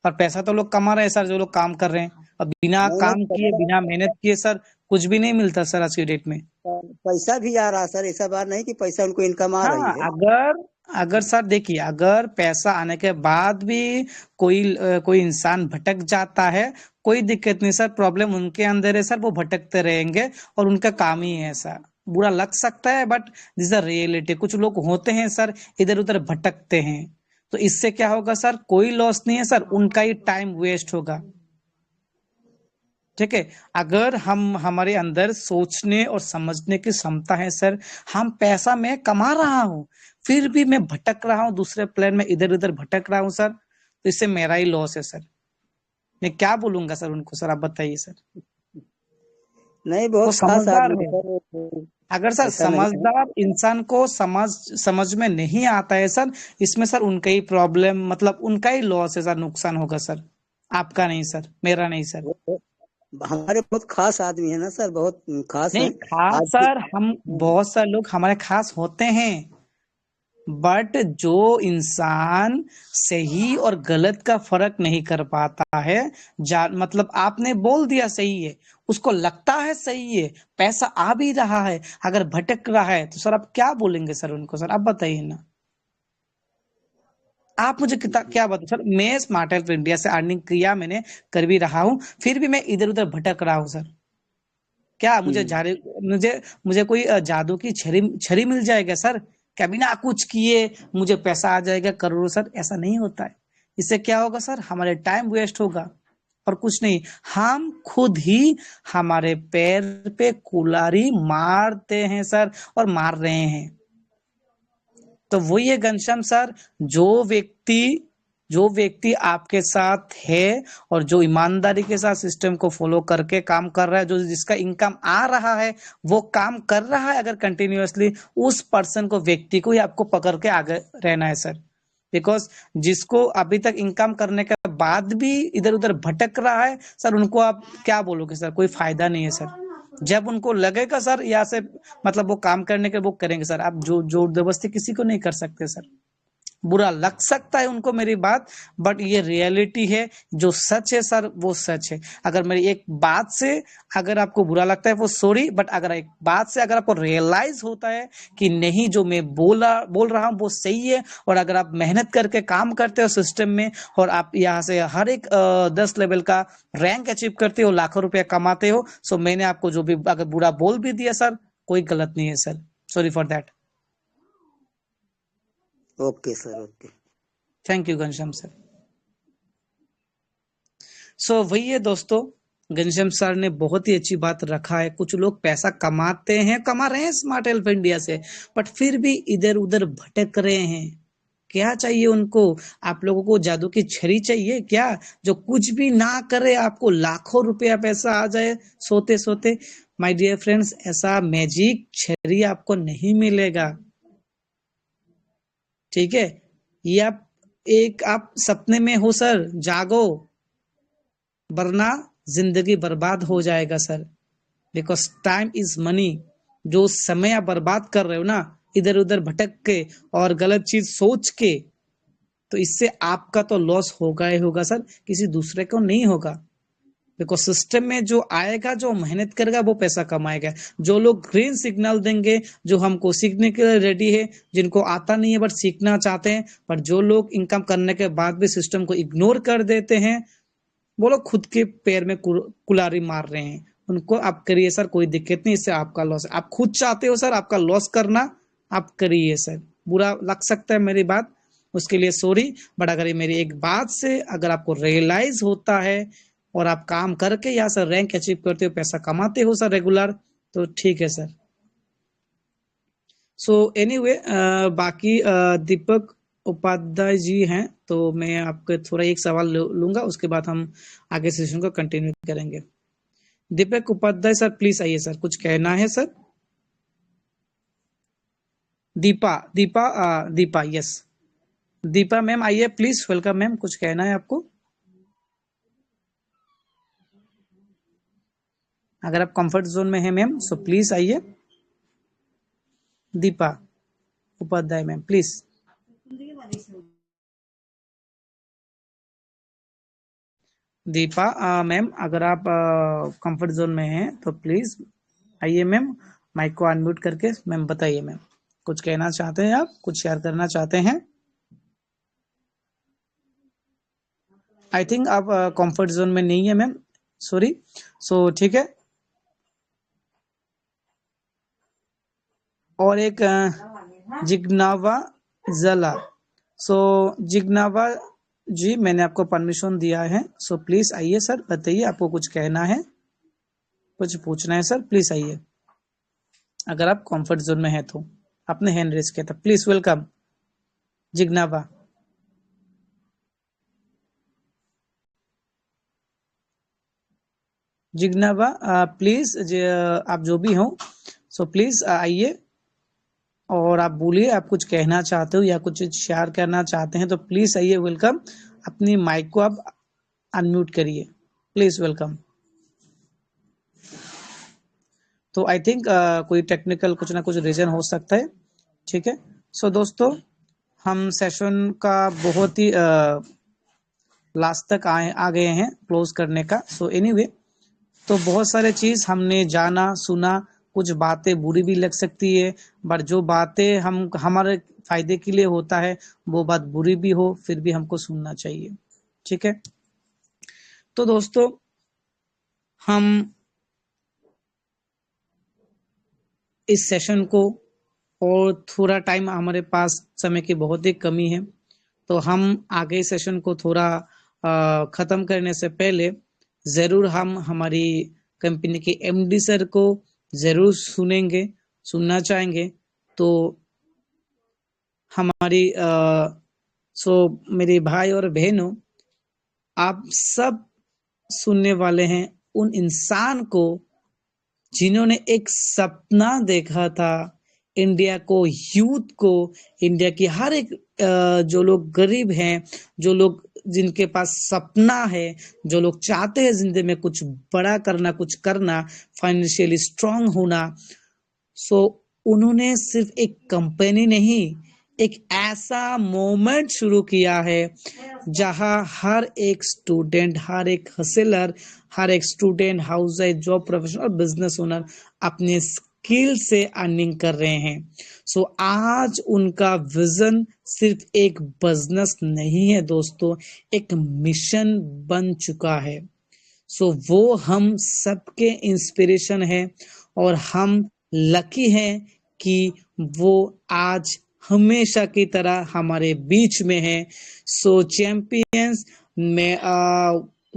और पैसा तो लोग कमा रहे हैं सर, जो लोग काम कर रहे हैं, और बिना नहीं काम नहीं, किए बिना मेहनत किए सर कुछ भी नहीं मिलता सर आज की डेट में। पैसा भी आ रहा सर, ऐसा बात नहीं कि पैसा उनको इनकम आ रही हाँ, है। अगर अगर सर देखिए, अगर पैसा आने के बाद भी कोई इंसान भटक जाता है, कोई दिक्कत नहीं सर, प्रॉब्लम उनके अंदर है सर, वो भटकते रहेंगे और उनका काम ही है ऐसा। बुरा लग सकता है बट दिस इज रियलिटी। कुछ लोग होते हैं सर इधर उधर भटकते हैं, तो इससे क्या होगा सर? कोई लॉस नहीं है सर, उनका ही टाइम वेस्ट होगा। ठीक है, अगर हम हमारे अंदर सोचने और समझने की क्षमता है सर, हम पैसा मैं कमा रहा हूं फिर भी मैं भटक रहा हूं दूसरे प्लेन में, इधर उधर भटक रहा हूं सर, तो इससे मेरा ही लॉस है सर। मैं क्या बोलूंगा सर उनको? सर आप बताइए सर। नहीं, वो बहुत खास समझदार आदमी है, सर, अगर सर ऐसा नहीं है। समझदार इंसान को समझ में नहीं आता है सर, इसमें सर उनका ही प्रॉब्लम, मतलब उनका ही लॉस है सर, नुकसान होगा सर, आपका नहीं सर, मेरा नहीं सर। हमारे बहुत खास आदमी है ना सर, बहुत खास नहीं हैं। खास आज भी सर, हम बहुत सारे लोग हमारे खास होते हैं, बट जो इंसान सही और गलत का फर्क नहीं कर पाता है, मतलब आपने बोल दिया सही है, उसको लगता है सही है, पैसा आ भी रहा है, अगर भटक रहा है तो सर आप क्या बोलेंगे सर उनको? सर आप बताइए ना, आप मुझे कितना क्या बताओ सर। मैं स्मार्ट हेल्थ इंडिया से अर्निंग किया मैंने, कर भी रहा हूँ, फिर भी मैं इधर उधर भटक रहा हूँ सर। क्या मुझे मुझे कोई जादू की छड़ी छड़ी मिल जाएगा सर? क्या बिना कुछ किए मुझे पैसा आ जाएगा करोड़ों? सर ऐसा नहीं होता है। इससे क्या होगा सर? हमारे टाइम वेस्ट होगा और कुछ नहीं। हम खुद ही हमारे पैर पे कुल्हाड़ी मारते हैं सर, और मार रहे हैं। तो वही है घनश्याम सर, जो व्यक्ति आपके साथ है और जो ईमानदारी के साथ सिस्टम को फॉलो करके काम कर रहा है, जो जिसका इनकम आ रहा है, वो काम कर रहा है अगर कंटिन्यूअसली, उस पर्सन को, व्यक्ति को ही आपको पकड़ के आगे रहना है सर। बिकॉज जिसको अभी तक इनकम करने के बाद भी इधर उधर भटक रहा है सर, उनको आप क्या बोलोगे सर? कोई फायदा नहीं है सर। जब उनको लगेगा सर यहाँ से, मतलब वो काम करने के, वो करेंगे सर। आप जो जोर जबरदस्ती किसी को नहीं कर सकते सर। बुरा लग सकता है उनको मेरी बात, बट ये रियलिटी है, जो सच है सर वो सच है। अगर मेरी एक बात से अगर आपको बुरा लगता है वो सॉरी, बट अगर एक बात से अगर आपको रियलाइज होता है कि नहीं जो मैं बोल रहा हूँ वो सही है, और अगर आप मेहनत करके काम करते हो सिस्टम में, और आप यहाँ से हर एक 10 लेवल का रैंक अचीव करते हो, लाखों रुपया कमाते हो, सो मैंने आपको जो भी अगर बुरा बोल भी दिया सर, कोई गलत नहीं है sir, sorry for that. Okay sir, okay. Thank you Ghanshyam sir. So वही है दोस्तों, घनश्याम सर ने बहुत ही अच्छी बात रखा है। कुछ लोग पैसा कमाते हैं, कमा रहे हैं स्मार्ट हेल्थ इंडिया से, बट फिर भी इधर उधर भटक रहे हैं। क्या चाहिए उनको? आप लोगों को जादू की छड़ी चाहिए क्या, जो कुछ भी ना करे आपको लाखों रुपया पैसा आ जाए सोते सोते? माय डियर फ्रेंड्स, ऐसा मैजिक छड़ी आपको नहीं मिलेगा। ठीक है, ये आप एक आप सपने में हो सर, जागो, वरना जिंदगी बर्बाद हो जाएगा sir. Because time is money. जो समय आप बर्बाद कर रहे हो ना इधर उधर भटक के और गलत चीज सोच के, तो इससे आपका तो लॉस होगा ही होगा सर, किसी दूसरे को नहीं होगा। बिकॉज सिस्टम में जो आएगा, जो मेहनत करेगा वो पैसा कमाएगा। जो लोग ग्रीन सिग्नल देंगे, जो हमको सीखने के लिए रेडी है, जिनको आता नहीं है बट सीखना चाहते हैं, पर जो लोग इनकम करने के बाद भी सिस्टम को इग्नोर कर देते हैं, वो लोग खुद के पैर में कुल्हाड़ी मार रहे हैं। उनको आप करिए सर, कोई दिक्कत नहीं, इससे आपका लॉस है। आप खुद चाहते हो सर आपका लॉस करना, आप करिए सर। बुरा लग सकता है मेरी बात, उसके लिए सॉरी, बट अगर ये मेरी एक बात से अगर आपको रियलाइज होता है और आप काम करके या सर रैंक अचीव करते हो, पैसा कमाते हो सर रेगुलर, तो ठीक है सर। सो एनीवे, बाकी दीपक उपाध्याय जी हैं, तो मैं आपके थोड़ा एक सवाल लूंगा, उसके बाद हम आगे सेशन को कंटिन्यू करेंगे। दीपक उपाध्याय सर प्लीज आइए सर, कुछ कहना है sir. Deepa yes, Deepa ma'am आइए प्लीज, वेलकम मैम, कुछ कहना है आपको? अगर आप कंफर्ट जोन में हैं मैम, सो प्लीज आइए। Deepa Upadhyay ma'am please. Deepa ma'am, अगर आप कंफर्ट जोन में हैं तो प्लीज आइए मैम, माइक को अनम्यूट करके मैम बताइए मैम, कुछ कहना चाहते हैं आप, कुछ शेयर करना चाहते हैं? आई थिंक आप कंफर्ट जोन में नहीं है मैम, सॉरी। सो ठीक है। और एक जिग्नावा जला, सो जिग्नावा जी मैंने आपको परमिशन दिया है, सो प्लीज आइए सर, बताइए आपको कुछ कहना है, कुछ पूछना है सर, प्लीज आइए। अगर आप कंफर्ट जोन में है तो आपने हैंड रेज किया था, प्लीज वेलकम जिग्नावा। जिग्नावा प्लीज, आप जो भी हो सो प्लीज आइए और आप बोलिए, आप कुछ कहना चाहते हो या कुछ शेयर करना चाहते हैं तो प्लीज आइए, वेलकम। अपनी माइक को आप अनम्यूट करिए, प्लीज वेलकम। तो आई थिंक कोई टेक्निकल कुछ ना कुछ रीजन हो सकता है, ठीक है। सो दोस्तों, हम सेशन का बहुत ही लास्ट तक आ गए हैं क्लोज करने का। सो एनीवे, तो बहुत सारे चीज हमने जाना सुना, कुछ बातें बुरी भी लग सकती है, बट जो बातें हम हमारे फायदे के लिए होता है, वो बात बुरी भी हो फिर भी हमको सुनना चाहिए, ठीक है। तो दोस्तों, हम इस सेशन को, और थोड़ा टाइम हमारे पास समय की बहुत ही कमी है, तो हम आगे सेशन को थोड़ा खत्म करने से पहले जरूर हम हमारी कंपनी के एमडी सर को जरूर सुनना चाहेंगे। तो हमारी मेरे भाई और बहनों, आप सब सुनने वाले हैं उन इंसान को जिन्होंने एक सपना देखा था, इंडिया को, यूथ को, इंडिया की हर एक जो लोग गरीब हैं, जो लोग जिनके पास सपना है, जो लोग चाहते हैं जिंदगी में कुछ बड़ा करना, कुछ करना, फाइनेंशियली स्ट्रांग होना, सो उन्होंने सिर्फ एक कंपनी नहीं, एक ऐसा मोमेंट शुरू किया है जहां हर एक स्टूडेंट, हर एक हसलर, हर एक student, house wife, job professional, business owner अपने स्किल से अर्निंग कर रहे हैं। सो आज उनका विजन सिर्फ एक बिजनेस नहीं है दोस्तों, एक मिशन बन चुका है। सो वो हम सबके इंस्पिरेशन है, और हम लकी हैं कि वो आज हमेशा की तरह हमारे बीच में है। सो चैंपियंस, मैं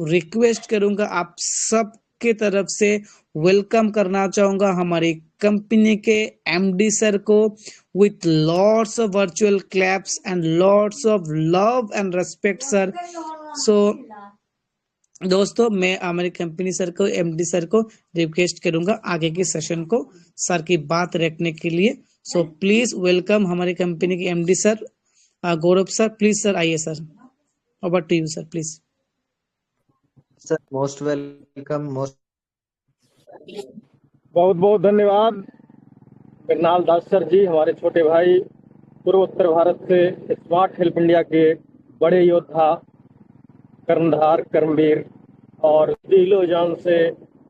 रिक्वेस्ट करूंगा आप सब के तरफ से, वेलकम करना चाहूंगा हमारी कंपनी के एमडी सर को with lots of virtual claps and lots of love and respect sir. So दोस्तों, मैं हमारी कंपनी सर को, एमडी सर को रिक्वेस्ट करूंगा आगे के सेशन को सर की बात रखने के लिए। सो प्लीज वेलकम हमारी कंपनी के MD sir Gaurav sir, please sir आइए sir, over to you sir please. Sir most welcome, most बहुत बहुत धन्यवाद मृणाल दास सर जी, हमारे छोटे भाई, पूर्वोत्तर भारत से स्मार्ट हेल्प इंडिया के बड़े योद्धा, कर्णधार, कर्मवीर और दिलो जान से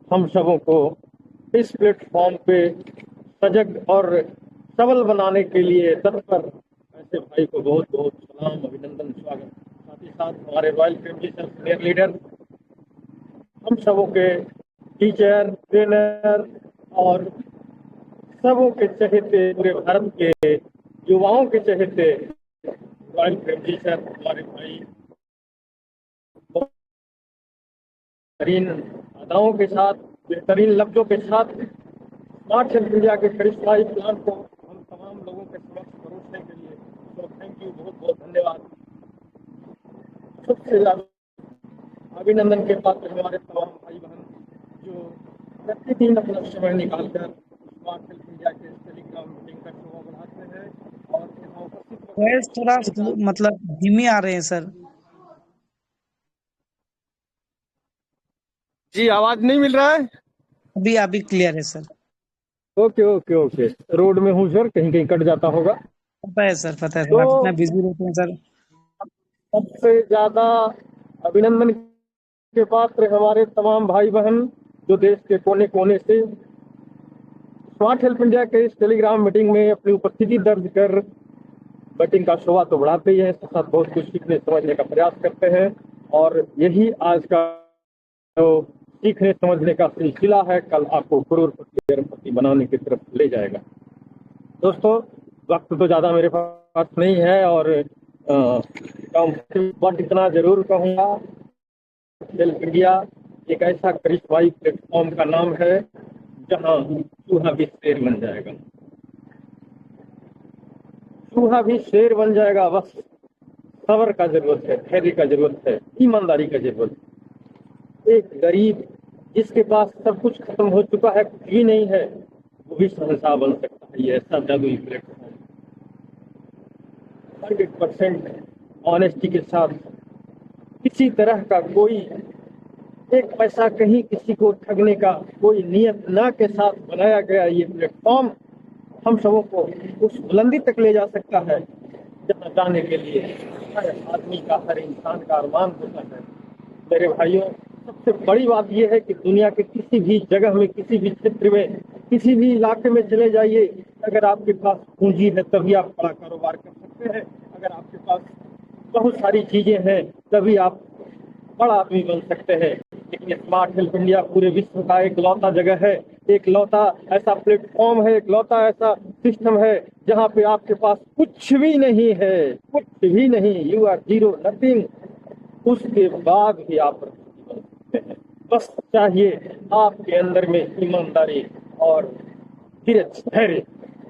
हम सबों को इस प्लेटफॉर्म पे सजग और सबल बनाने के लिए तत्पर ऐसे भाई को बहुत बहुत सलाम, अभिनंदन, स्वागत। साथ ही साथ हमारे royal family sir, senior leader, हम सबों के टीचर, ट्रेनर और सबों के चहेते, पूरे भारत के युवाओं के चहेते रॉयल फैमिली सर, हमारे भाई, बेहतरीन अदाओं के साथ, बेहतरीन लफ्जों के साथ स्मार्ट हेल्प इंडिया के करिश्माई प्लान को हम तमाम लोगों के समक्ष परोसने के लिए तो थैंक यू, बहुत बहुत धन्यवाद। सबसे ज्यादा अभिनंदन के पात्र हमारे तमाम भाई बहन जो प्रतिदिन अपना समय निकालकर स्मार्ट हेल्प इंडिया के टेलीग्राम मीटिंग का शोभा बढ़ाते हैं और यहाँ उपस्थित वॉइस थोड़ा मतलब धीमे आ रहे हैं सर। जी, आवाज नहीं मिल रहा है? अभी क्लियर है sir. Okay okay okay, road में हूँ सर, कहीं कहीं कट जाता होगा। पता है सर, पता है सर, तो आप इतना बिजी रहते हैं सर। सबसे ज्यादा अभिनंदन के पात्र हमारे तमाम भाई बहन जो देश के कोने कोने से स्मार्ट हेल्प इंडिया के इस टेलीग्राम मीटिंग में अपनी उपस्थिति दर्ज कर मीटिंग का शोभा तो बढ़ाते ही हैं, इसके साथ बहुत कुछ सीखने समझने का प्रयास करते हैं और यही आज का जो सीखने समझने का सिलसिला है, कल आपको करोड़पति बनाने की तरफ ले जाएगा। दोस्तों, वक्त तो ज़्यादा मेरे पास नहीं है और बट इतना जरूर कहूँगा, हेल्प इंडिया एक ऐसा करिश्माई प्लेटफॉर्म का नाम है जहाँ चूहा भी शेर बन जाएगा, चूहा भी शेर बन जाएगा। बस सब्र का जरूरत है, धैर्य का जरूरत है, ईमानदारी का जरूरत है। एक गरीब जिसके पास सब कुछ खत्म हो चुका है, कुछ भी नहीं है, वो भी शहंशाह बन सकता है। ये ऐसा जादुई प्लेटफॉर्म 100% ऑनेस्टी के साथ, किसी तरह का कोई एक पैसा कहीं किसी को ठगने का कोई नियत ना के साथ बनाया गया ये प्लेटफॉर्म हम सबों को उस बुलंदी तक ले जा सकता है जहाँ जाने के लिए हर आदमी का, हर इंसान का अरमान होता है। मेरे भाइयों, सबसे बड़ी बात यह है कि दुनिया के किसी भी जगह में, किसी भी क्षेत्र में, किसी भी इलाके में चले जाइए, अगर आपके पास पूंजी है तभी आप बड़ा कारोबार कर सकते हैं। अगर आपके पास बहुत सारी चीजें हैं तभी आप बड़ा आदमी बन सकते हैं। लेकिन स्मार्ट हेल्प इंडिया पूरे विश्व का एक लौता जगह है, एक लौता ऐसा प्लेटफॉर्म है, एक लौता ऐसा सिस्टम है जहाँ पे आपके पास कुछ भी नहीं है, कुछ भी नहीं, यू आर जीरो, नथिंग। उसके बाद भी आप बन सकते हैं। बस चाहिए आपके अंदर में ईमानदारी और धीरज, धैर्य।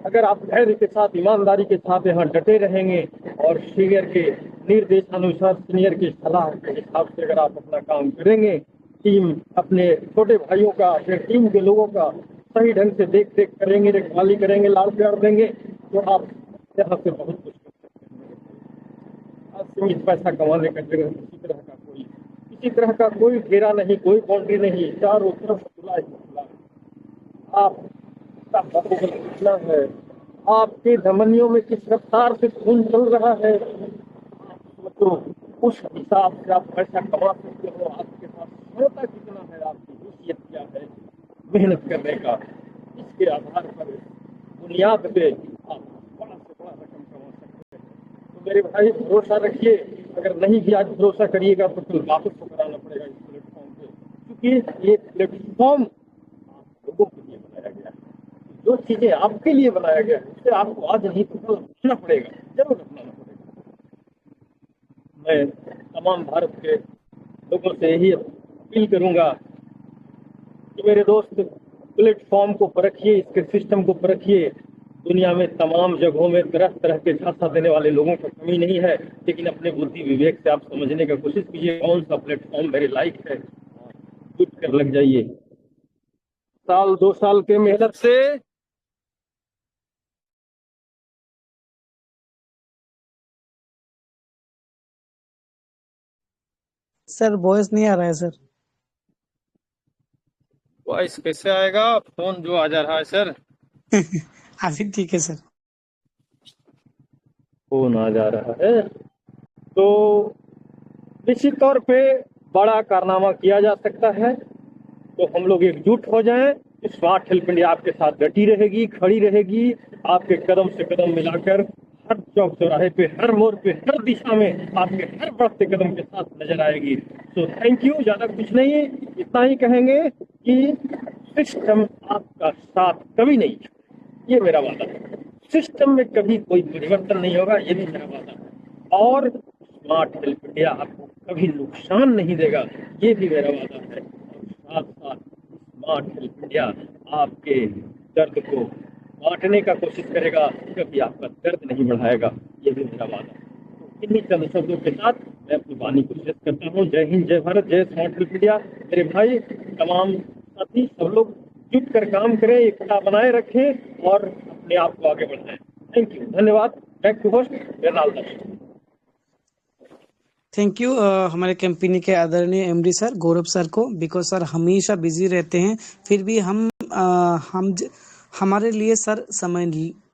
अगर आप धैर्य के साथ, ईमानदारी के साथ यहाँ डटे रहेंगे और सीनियर के निर्देशानुसार, सीनियर की सलाह के हिसाब से अगर आप अपना काम करेंगे, टीम अपने छोटे भाइयों का, अपने टीम के लोगों का सही ढंग से देख रेख करेंगे, रखवाली करेंगे, लाड़ प्यार देंगे, तो आप यहाँ से बहुत कुछ कर सकते हैं। असीमित पैसा कमाने का जगह किसी तरह का कोई घेरा नहीं, कोई बाउंड्री नहीं, चारों तरफ खुला ही खुला। आपका बाहुबल कितना है, आपके धमनियों में किस रफ्तार से खून चल रहा है, तो उस हिसाब से आप पैसा कमा सकते हो। आपके पास क्षमता कितना है, आपकी हैसियत क्या है मेहनत करने का, इसके आधार पर, बुनियाद पे आप बड़ा से बड़ा रकम कमा सकते हैं। तो मेरे भाई, भरोसा रखिए। अगर नहीं भी आज भरोसा करिएगा तो फिर वापस तो कराना पड़ेगा इस प्लेटफॉर्म पे, क्योंकि ये प्लेटफॉर्म आप लोगों के लिए बनाया गया है। जो चीजें आपके लिए बनाया गया है उससे आपको आज नहीं तो कल रखना पड़ेगा, जरूर रखना पड़ेगा। मैं तमाम भारत के लोगों से यही अपील करूंगा कि मेरे दोस्त, प्लेटफॉर्म को परखिए, इसके सिस्टम को परखिए। दुनिया में तमाम जगहों में तरह तरह के झांसा देने वाले लोगों की कमी नहीं है, लेकिन अपने बुद्धि विवेक से आप समझने की कोशिश कीजिए कौन सा प्लेटफॉर्म मेरे लायक है, जुट कर लग जाइए। साल 2 साल के मेहनत से सर वॉइस नहीं आ रहा है सर। वॉइस कैसे आएगा, फोन जो आ जा रहा है सर। अभी ठीक है सर। फोन आ जा रहा है तो निश्चित तौर पे बड़ा कारनामा किया जा सकता है। तो हम लोग एकजुट हो जाएं। स्मार्ट हेल्प इंडिया आपके साथ डटी रहेगी, खड़ी रहेगी, आपके कदम से कदम मिलाकर हर चौक चौराहे पे, हर मोड़ पे, हर दिशा में आपके हर बढ़ते कदम के साथ नजर आएगी। तो थैंक यू। ज्यादा कुछ नहीं, इतना ही कहेंगे कि सिस्टम आपका साथ कभी नहीं छोड़ेगा, ये मेरा वादा है। सिस्टम में कभी कोई परिवर्तन नहीं होगा, ये भी मेरा वादा है। और स्मार्ट हेल्प इंडिया आपको कभी नुकसान नहीं देगा, ये भी मेरा वादा है। और साथ साथ स्मार्ट हेल्प इंडिया आपके दर्द को बांटने का कोशिश करेगा, कभी आपका दर्द नहीं बढ़ाएगा, ये भी मेरा वादा है। तो इन्हीं चंद शब्दों के साथ मैं अपनी वाणी को शेष करता हूँ। जय हिंद, जय भारत, जय स्मार्ट हेल्प इंडिया। मेरे भाई, तमाम साथी, सब लोग जुट कर काम करें, एकता बनाए रखें और अपने आप को आगे बढ़ाएं। थैंक यू, धन्यवाद। बैक टू होस्ट वेरनाल दास। थैंक यू हमारे कंपनी के आदरणीय एमडी सर गौरव सर को, बिकॉज सर हमेशा बिजी रहते हैं, फिर भी हमारे लिए सर समय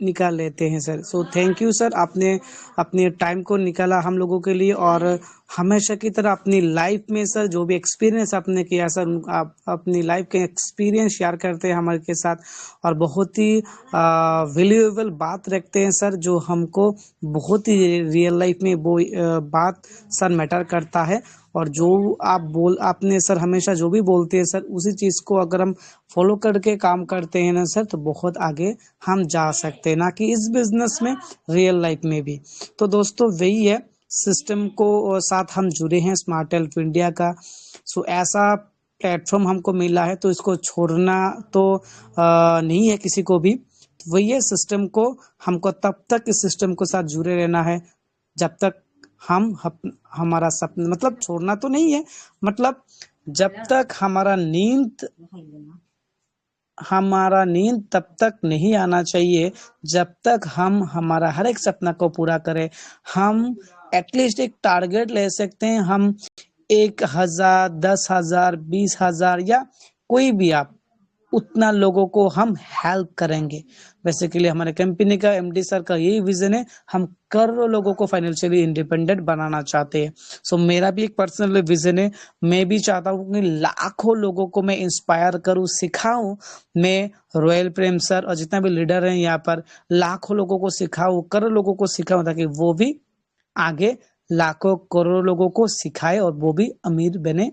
निकाल लेते हैं sir. So thank you sir, आपने अपने टाइम को निकाला हम लोगों के लिए, और हमेशा की तरह अपनी लाइफ में सर जो भी एक्सपीरियंस आपने किया सर, आप अपनी लाइफ के एक्सपीरियंस शेयर करते हैं हमारे के साथ, और बहुत ही वैल्यूएबल बात रखते हैं सर, जो हमको बहुत ही रियल लाइफ में वो बात सर मैटर करता है। और जो आपने सर हमेशा जो भी बोलते हैं सर, उसी चीज को अगर हम फॉलो करके काम करते हैं ना सर, तो बहुत आगे हम जा सकते हैं, ना कि इस बिजनेस में, रियल लाइफ में भी। तो दोस्तों वही है, सिस्टम को साथ हम जुड़े हैं स्मार्ट हेल्प इंडिया का। सो ऐसा प्लेटफॉर्म हमको मिला है, तो इसको छोड़ना तो नहीं है किसी को भी। तो वही है, सिस्टम को हमको तब तक इस सिस्टम के साथ जुड़े रहना है जब तक हमारा सपना, मतलब छोड़ना तो नहीं है, मतलब जब तक हमारा नींद तब तक नहीं आना चाहिए, जब तक हम हमारा हर एक सपना को पूरा करें। हम एटलीस्ट एक टारगेट ले सकते हैं, हम 1,000, 10,000, 20,000 या कोई भी, आप उतना लोगों को हम हेल्प करेंगे। बेसिकली हमारे कंपनी का एमडी सर का यही विजन है, हम करोड़ों लोगों को फाइनेंशियली इंडिपेंडेंट बनाना चाहते हैं। सो मेरा भी एक पर्सनल विजन है, मैं भी चाहता हूँ कि लाखों लोगों को मैं इंस्पायर करूँ, सिखाऊं। मैं रॉयल प्रेम सर और जितना भी लीडर हैं यहाँ पर, लाखों लोगों को सिखाऊं, करोड़ों लोगों को सिखाऊं, ताकि वो भी आगे लाखों करोड़ों लोगों को सिखाए और वो भी अमीर बने,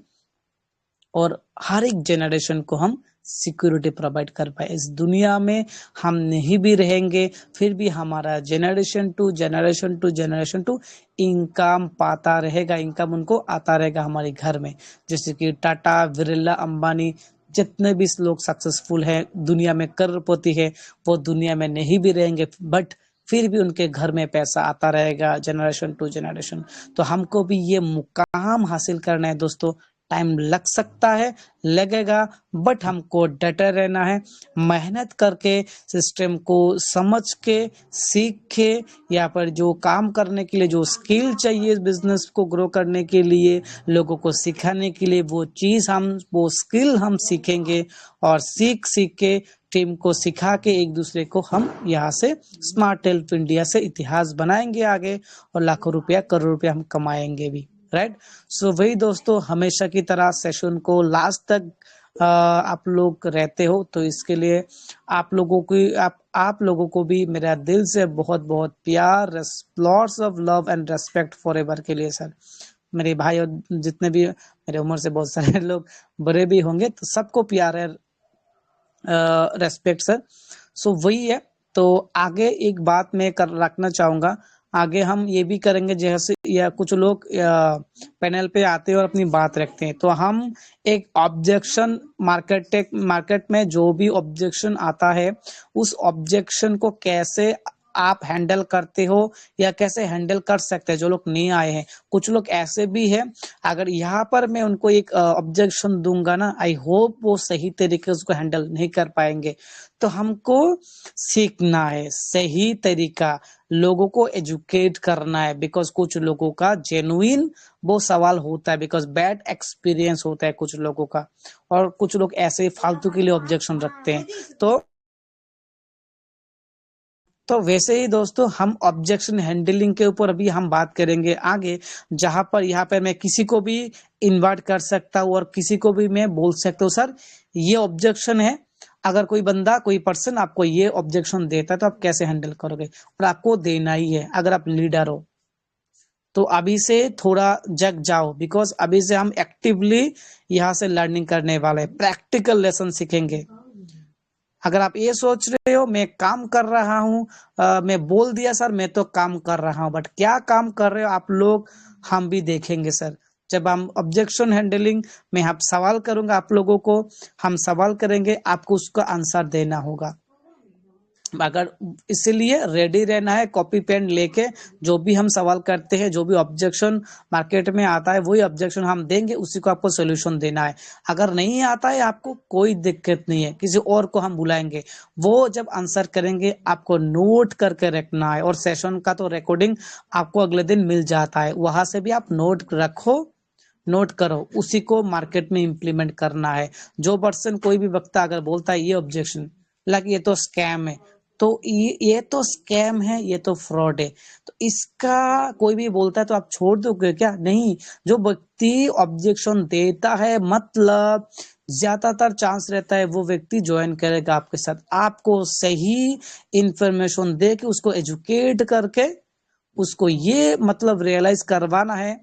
और हर एक जनरेशन को हम सिक्योरिटी प्रोवाइड कर पाए। इस दुनिया में हम नहीं भी रहेंगे, फिर भी हमारा जनरेशन टू इनकम पाता रहेगा, इनकम उनको आता रहेगा हमारे घर में। जैसे कि टाटा, बिरला, अंबानी, जितने भी लोग सक्सेसफुल हैं दुनिया में, करोड़पति है, वो दुनिया में नहीं भी रहेंगे, बट फिर भी उनके घर में पैसा आता रहेगा जनरेशन टू जनरेशन। तो हमको भी ये मुकाम हासिल करना है दोस्तों। टाइम लग सकता है, लगेगा, बट हमको डटे रहना है, मेहनत करके, सिस्टम को समझ के, सीख के, या पर जो काम करने के लिए जो स्किल चाहिए बिजनेस को ग्रो करने के लिए, लोगों को सिखाने के लिए, वो स्किल हम सीखेंगे, और सीख के टीम को सिखा के एक दूसरे को हम यहाँ से स्मार्ट हेल्प इंडिया से इतिहास बनाएंगे आगे, और लाखों रुपया, करोड़ रुपया हम कमाएंगे भी, राइट। सो वही दोस्तों, हमेशा की तरह सेशन को लास्ट तक आप लोग रहते हो, तो इसके लिए आप लोगों को भी मेरा दिल से बहुत बहुत प्यार, lots of love and respect for ever के लिए सर। मेरे भाई और जितने भी मेरे उम्र से बहुत सारे लोग बड़े भी होंगे, तो सबको प्यार है, रेस्पेक्ट सर। सो वही है। तो आगे एक बात मैं रखना चाहूंगा, आगे हम ये भी करेंगे, जैसे या कुछ लोग पैनल पे आते हैं और अपनी बात रखते हैं, तो हम एक ऑब्जेक्शन, मार्केट में जो भी ऑब्जेक्शन आता है, उस ऑब्जेक्शन को कैसे आप हैंडल करते हो या कैसे हैंडल कर सकते हैं जो लोग नहीं आए हैं। कुछ लोग ऐसे भी हैं, अगर यहाँ पर मैं उनको एक ऑब्जेक्शन दूंगा ना, आई होप वो सही तरीके से उसको हैंडल नहीं कर पाएंगे। तो हमको सीखना है सही तरीका, लोगों को एजुकेट करना है, बिकॉज कुछ लोगों का जेन्युइन वो सवाल होता है, बिकॉज बैड एक्सपीरियंस होता है कुछ लोगों का, और कुछ लोग ऐसे फालतू के लिए ऑब्जेक्शन रखते हैं। तो वैसे ही दोस्तों हम ऑब्जेक्शन हैंडलिंग के ऊपर अभी हम बात करेंगे आगे, जहां पर यहाँ पे मैं किसी को भी इनवाइट कर सकता हूँ और किसी को भी मैं बोल सकता हूँ सर ये ऑब्जेक्शन है, अगर कोई बंदा कोई पर्सन आपको ये ऑब्जेक्शन देता है तो आप कैसे हैंडल करोगे, और आपको देना ही है अगर आप लीडर हो। तो अभी से थोड़ा जग जाओ, बिकॉज अभी से हम एक्टिवली यहाँ से लर्निंग करने वाले हैं, प्रैक्टिकल लेसन सीखेंगे। अगर आप ये सोच रहे हो मैं काम कर रहा हूँ, मैं बोल दिया सर मैं तो काम कर रहा हूँ, बट क्या काम कर रहे हो आप लोग, हम भी देखेंगे सर। जब हम ऑब्जेक्शन हैंडलिंग में हम सवाल करूंगा आप लोगों को, हम सवाल करेंगे, आपको उसका आंसर देना होगा। अगर इसीलिए रेडी रहना है, कॉपी पेन लेके जो भी हम सवाल करते हैं, जो भी ऑब्जेक्शन मार्केट में आता है वही ऑब्जेक्शन हम देंगे, उसी को आपको सोल्यूशन देना है। अगर नहीं आता है आपको कोई दिक्कत नहीं है, किसी और को हम बुलाएंगे, वो जब आंसर करेंगे आपको नोट करके रखना है, और सेशन का तो रिकॉर्डिंग आपको अगले दिन मिल जाता है, वहां से भी आप नोट रखो, नोट करो, उसी को मार्केट में इम्प्लीमेंट करना है। जो पर्सन कोई भी वक्ता अगर बोलता है ये ऑब्जेक्शन लगे ये तो स्कैम है, तो ये तो स्कैम है, ये तो फ्रॉड है, तो इसका कोई भी बोलता है तो आप छोड़ दोगे क्या? नहीं, जो व्यक्ति ऑब्जेक्शन देता है मतलब ज्यादातर चांस रहता है वो व्यक्ति ज्वाइन करेगा आपके साथ। आपको सही इंफॉर्मेशन दे के उसको एजुकेट करके उसको ये मतलब रियलाइज करवाना है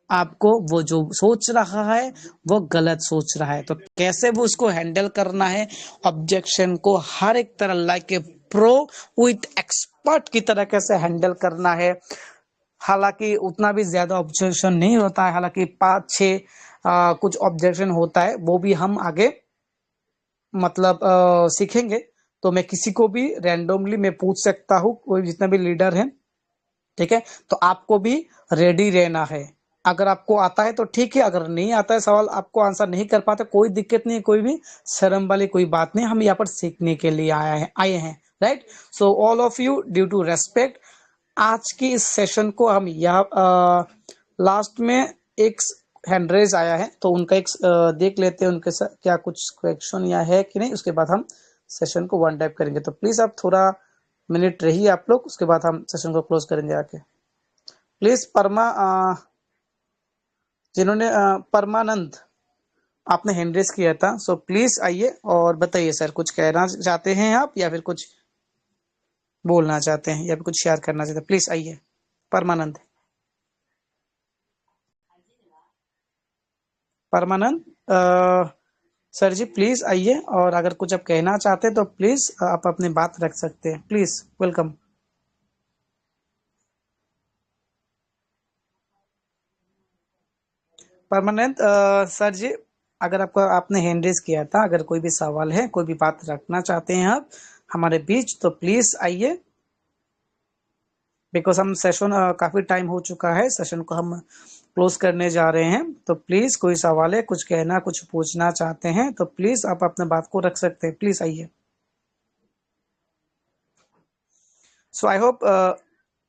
आपको, वो जो सोच रहा है वो गलत सोच रहा है, तो कैसे वो उसको हैंडल करना है ऑब्जेक्शन को हर एक तरह like a pro with expert की तरह कैसे हैंडल करना है। हालांकि उतना भी ज्यादा ऑब्जेक्शन नहीं होता है, हालांकि 5-6 कुछ ऑब्जेक्शन होता है, वो भी हम आगे मतलब सीखेंगे। तो मैं किसी को भी रैंडमली मैं पूछ सकता हूँ, कोई जितना भी लीडर है, ठीक है, तो आपको भी रेडी रहना है। अगर आपको आता है तो ठीक है, अगर नहीं आता है सवाल आपको आंसर नहीं कर पाते कोई दिक्कत नहीं है, कोई भी शर्म वाली कोई बात नहीं, हम यहाँ पर सीखने के लिए आए हैं right. So all of you due to respect, आज की इस सेशन को हम यहाँ लास्ट में एक हैंड रेज आया है तो उनका एक देख लेते हैं उनके साथ क्या कुछ क्वेश्चन या है कि नहीं, उसके बाद हम सेशन को वन टाइप करेंगे। तो प्लीज आप थोड़ा मिनट रहिए आप लोग, उसके बाद हम सेशन को क्लोज करेंगे आके। प्लीज जिन्होंने परमानंद आपने हैंड रेज किया था, सो प्लीज आइए और बताइए सर कुछ कहना चाहते हैं आप या फिर कुछ बोलना चाहते हैं या फिर कुछ शेयर करना चाहते हैं, प्लीज आइए परमानंद। परमानंद सर जी प्लीज आइए, और अगर कुछ आप कहना चाहते हैं तो प्लीज आप अपनी बात रख सकते हैं, प्लीज वेलकम। परमानेंट सर जी, अगर आपको आपने हैंड रेज किया था, अगर कोई भी सवाल है, कोई भी बात रखना चाहते हैं आप हमारे बीच, तो प्लीज आइए, बिकॉज हम सेशन काफी टाइम हो चुका है, सेशन को हम क्लोज करने जा रहे हैं। तो प्लीज कोई सवाल है, कुछ कहना, कुछ पूछना चाहते हैं तो प्लीज आप अपने बात को रख सकते हैं, प्लीज आइए। सो आई होप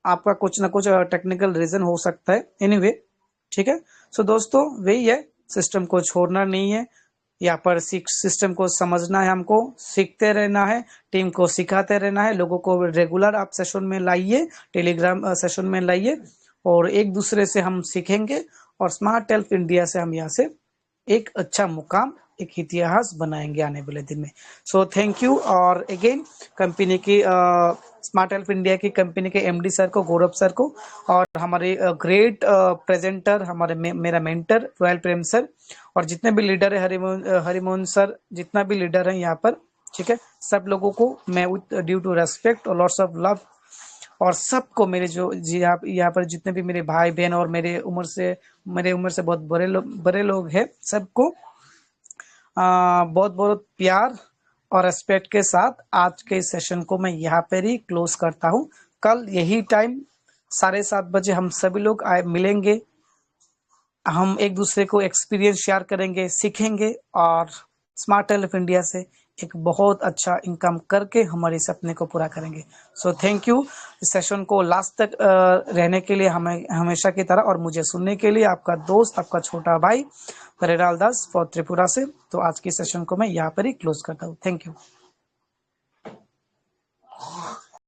आपका कुछ ना कुछ टेक्निकल रीजन हो सकता है, एनीवे ठीक है। सो दोस्तों वही है, सिस्टम को छोड़ना नहीं है, यहाँ पर सिस्टम को समझना है, हमको सीखते रहना है, टीम को सिखाते रहना है, लोगों को रेगुलर आप सेशन में लाइए, टेलीग्राम सेशन में लाइए, और एक दूसरे से हम सीखेंगे, और स्मार्ट हेल्प इंडिया से हम यहाँ से एक अच्छा मुकाम, एक इतिहास बनाएंगे आने वाले दिन में। सो थैंक यू, और अगेन कंपनी की स्मार्ट हेल्प इंडिया की कंपनी के एमडी सर को, गौरव सर को, और हमारे ग्रेट प्रेजेंटर हमारे मेरा मेंटर रॉयल प्रेम सर, और जितने भी लीडर है हरिमोहन सर, जितना भी लीडर है यहाँ पर, ठीक है, सब लोगों को मैं विद ड्यू टू रेस्पेक्ट और लॉट्स ऑफ लव, और सबको मेरे जो जी यहाँ पर जितने भी मेरे भाई बहन और मेरे उम्र से बहुत बड़े लोग हैं, सबको बहुत बहुत प्यार और रेस्पेक्ट के साथ आज के इस सेशन को मैं यहाँ पर ही क्लोज करता हूँ। कल यही टाइम 7:30 बजे हम सभी लोग मिलेंगे। हम एक दूसरे को एक्सपीरियंस शेयर करेंगे, सीखेंगे और स्मार्ट हेल्थ इंडिया से एक बहुत अच्छा इनकम करके हमारे सपने को पूरा करेंगे। सो थैंक यू इस सेशन को लास्ट तक रहने के लिए, हमें हमेशा की तरह, और मुझे सुनने के लिए। आपका दोस्त, आपका छोटा भाई मृणाल दास फॉर त्रिपुरा से। तो आज की सेशन को मैं यहाँ पर ही क्लोज करता हूँ। Thank you.